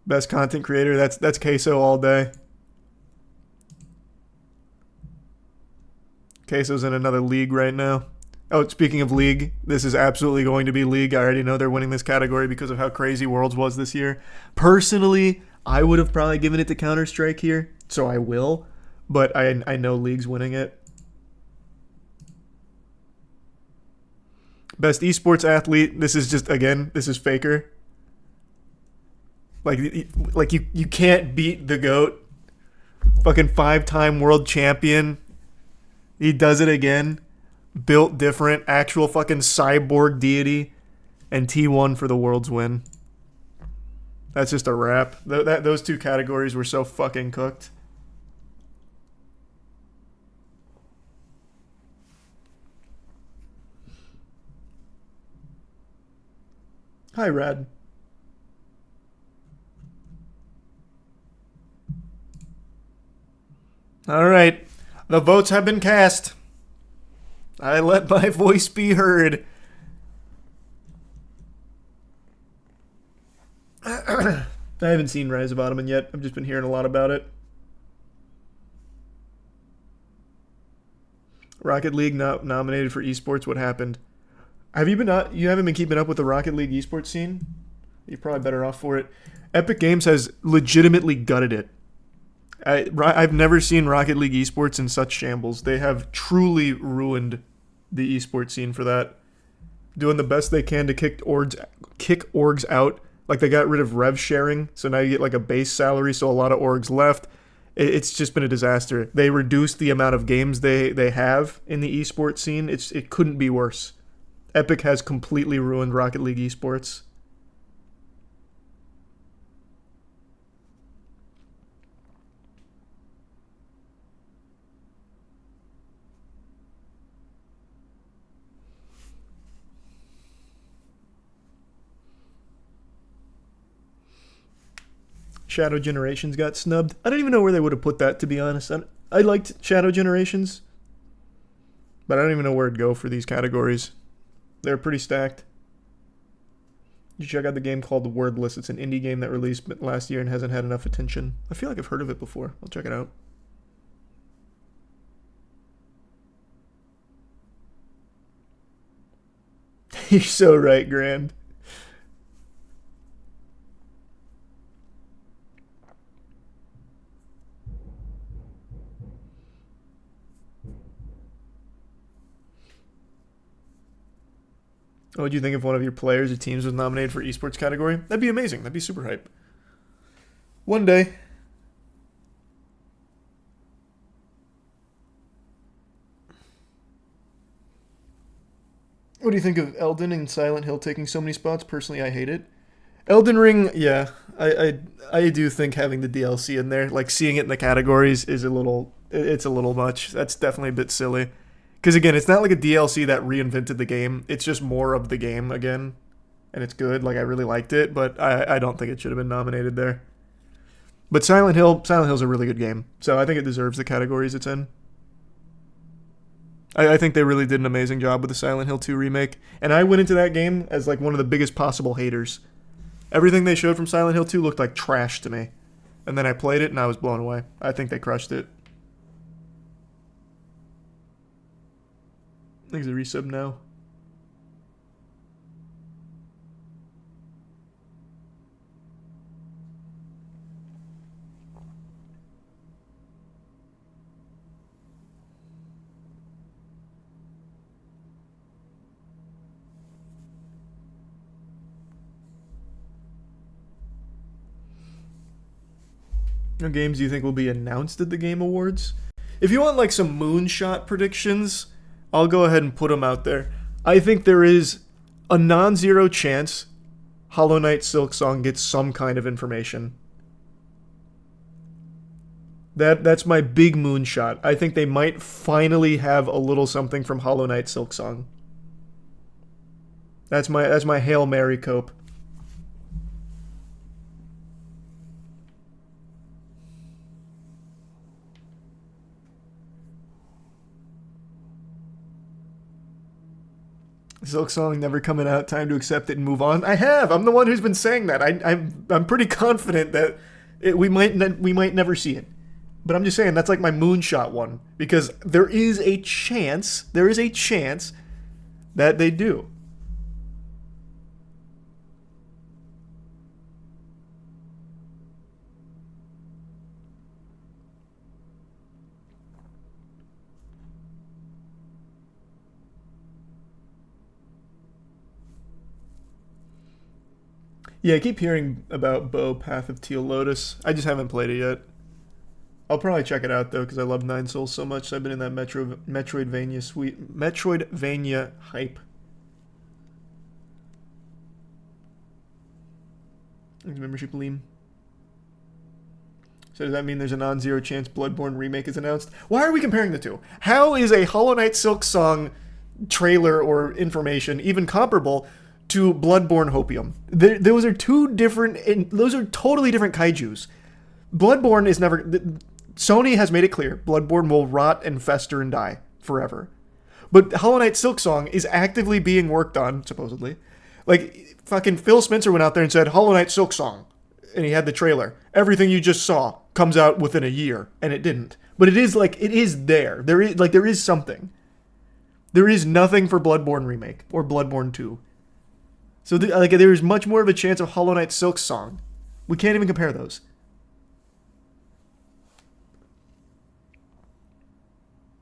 Best content creator. That's Queso all day. Queso's in another league right now. Oh, speaking of league, this is absolutely going to be league. I already know they're winning this category because of how crazy Worlds was this year. Personally, I would have probably given it to Counter-Strike here, so I will. But I know League's winning it. Best esports athlete. This is just, again, this is Faker. Like you can't beat the GOAT. Fucking 5-time world champion. He does it again. Built different. Actual fucking cyborg deity. And T1 for the World's win. That's just a wrap. Those 2 categories were so fucking cooked. Hi, Rad. All right. The votes have been cast. I let my voice be heard. I haven't seen Rise of Ottoman yet. I've just been hearing a lot about it. Rocket League nominated for esports. What happened? You haven't been keeping up with the Rocket League esports scene? You're probably better off for it. Epic Games has legitimately gutted it. I've never seen Rocket League esports in such shambles. They have truly ruined the esports scene for that. Doing the best they can to kick orgs out. Like, they got rid of rev sharing, so now you get like a base salary, so a lot of orgs left. It's just been a disaster. They reduced the amount of games they have in the esports scene. It couldn't be worse. Epic has completely ruined Rocket League esports. Shadow Generations got snubbed. I don't even know where they would have put that, to be honest. I liked Shadow Generations, but I don't even know where it'd go for these categories. They're pretty stacked. You check out the game called Wordless. It's an indie game that released last year and hasn't had enough attention. I feel like I've heard of it before. I'll check it out. You're so right, Grand. What would you think if one of your players or teams was nominated for esports category? That'd be amazing. That'd be super hype. One day. What do you think of Elden and Silent Hill taking so many spots? Personally, I hate it. Elden Ring, yeah. I do think having the DLC in there, like seeing it in the categories it's a little much. That's definitely a bit silly. Because again, it's not like a DLC that reinvented the game. It's just more of the game again. And it's good. Like, I really liked it, but I don't think it should have been nominated there. But Silent Hill's a really good game. So I think it deserves the categories it's in. I think they really did an amazing job with the Silent Hill 2 remake. And I went into that game as like one of the biggest possible haters. Everything they showed from Silent Hill 2 looked like trash to me. And then I played it and I was blown away. I think they crushed it. Thanks a resub now. What games do you think will be announced at the Game Awards? If you want like some moonshot predictions, I'll go ahead and put them out there. I think there is a non-zero chance Hollow Knight Silksong gets some kind of information. That's my big moonshot. I think they might finally have a little something from Hollow Knight Silksong. That's my Hail Mary cope. Silksong never coming out. Time to accept it and move on. I have. I'm the one who's been saying that. I'm pretty confident that we might never see it. But I'm just saying that's like my moonshot one, because there is a chance that they do. Yeah, I keep hearing about Bo Path of Teal Lotus. I just haven't played it yet. I'll probably check it out though, because I love Nine Souls so much. I've been in that Metroidvania hype. Membership Leam. So does that mean there's a non-zero chance Bloodborne remake is announced? Why are we comparing the two? How is a Hollow Knight Silksong trailer or information even comparable to Bloodborne Hopium? Those are two different. Those are totally different kaijus. Bloodborne is never. Sony has made it clear Bloodborne will rot and fester and die forever. But Hollow Knight Silksong is actively being worked on, supposedly. Like, fucking Phil Spencer went out there and said, Hollow Knight Silksong. And he had the trailer. Everything you just saw comes out within a year. And it didn't. But it is there. There is something. There is nothing for Bloodborne Remake or Bloodborne 2. So, there is much more of a chance of Hollow Knight Silksong. We can't even compare those.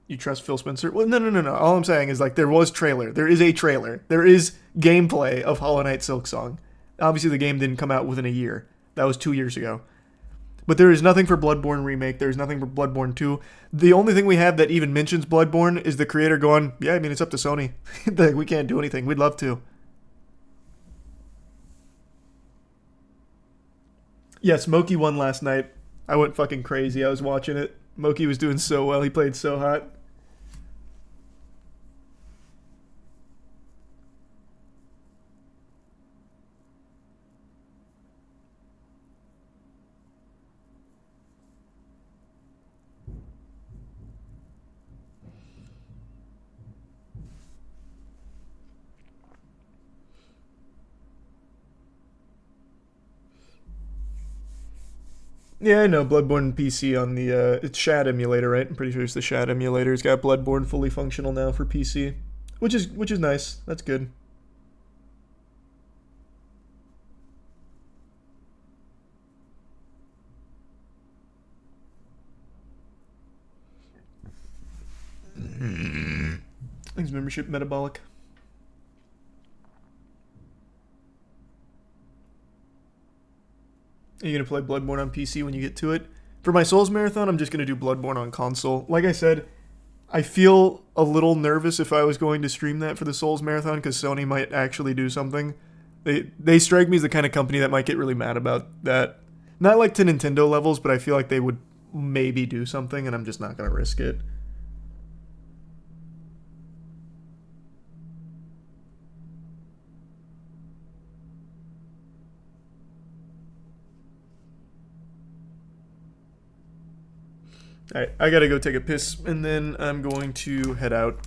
You trust Phil Spencer? Well, no. All I'm saying is, there was trailer. There is a trailer. There is gameplay of Hollow Knight Silksong. Obviously, the game didn't come out within a year. That was 2 years ago. But there is nothing for Bloodborne Remake. There's nothing for Bloodborne 2. The only thing we have that even mentions Bloodborne is the creator going, yeah, I mean, it's up to Sony. We can't do anything. We'd love to. Yes, Moki won last night. I went fucking crazy. I was watching it. Moki was doing so well. He played so hot. Yeah, I know Bloodborne PC on the it's Shad emulator, right? I'm pretty sure it's the Shad emulator. It's got Bloodborne fully functional now for PC, which is nice. That's good. Thanks, membership metabolic. Are you going to play Bloodborne on PC when you get to it? For my Souls Marathon, I'm just going to do Bloodborne on console. Like I said, I feel a little nervous if I was going to stream that for the Souls Marathon, because Sony might actually do something. They strike me as the kind of company that might get really mad about that. Not like to Nintendo levels, but I feel like they would maybe do something, and I'm just not going to risk it. Alright, I gotta go take a piss, and then I'm going to head out.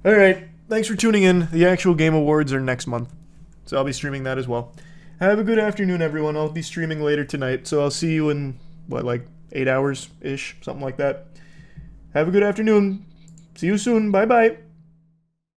Alright, thanks for tuning in. The actual Game Awards are next month, so I'll be streaming that as well. Have a good afternoon, everyone. I'll be streaming later tonight, so I'll see you in, 8 hours-ish, something like that. Have a good afternoon. See you soon. Bye-bye.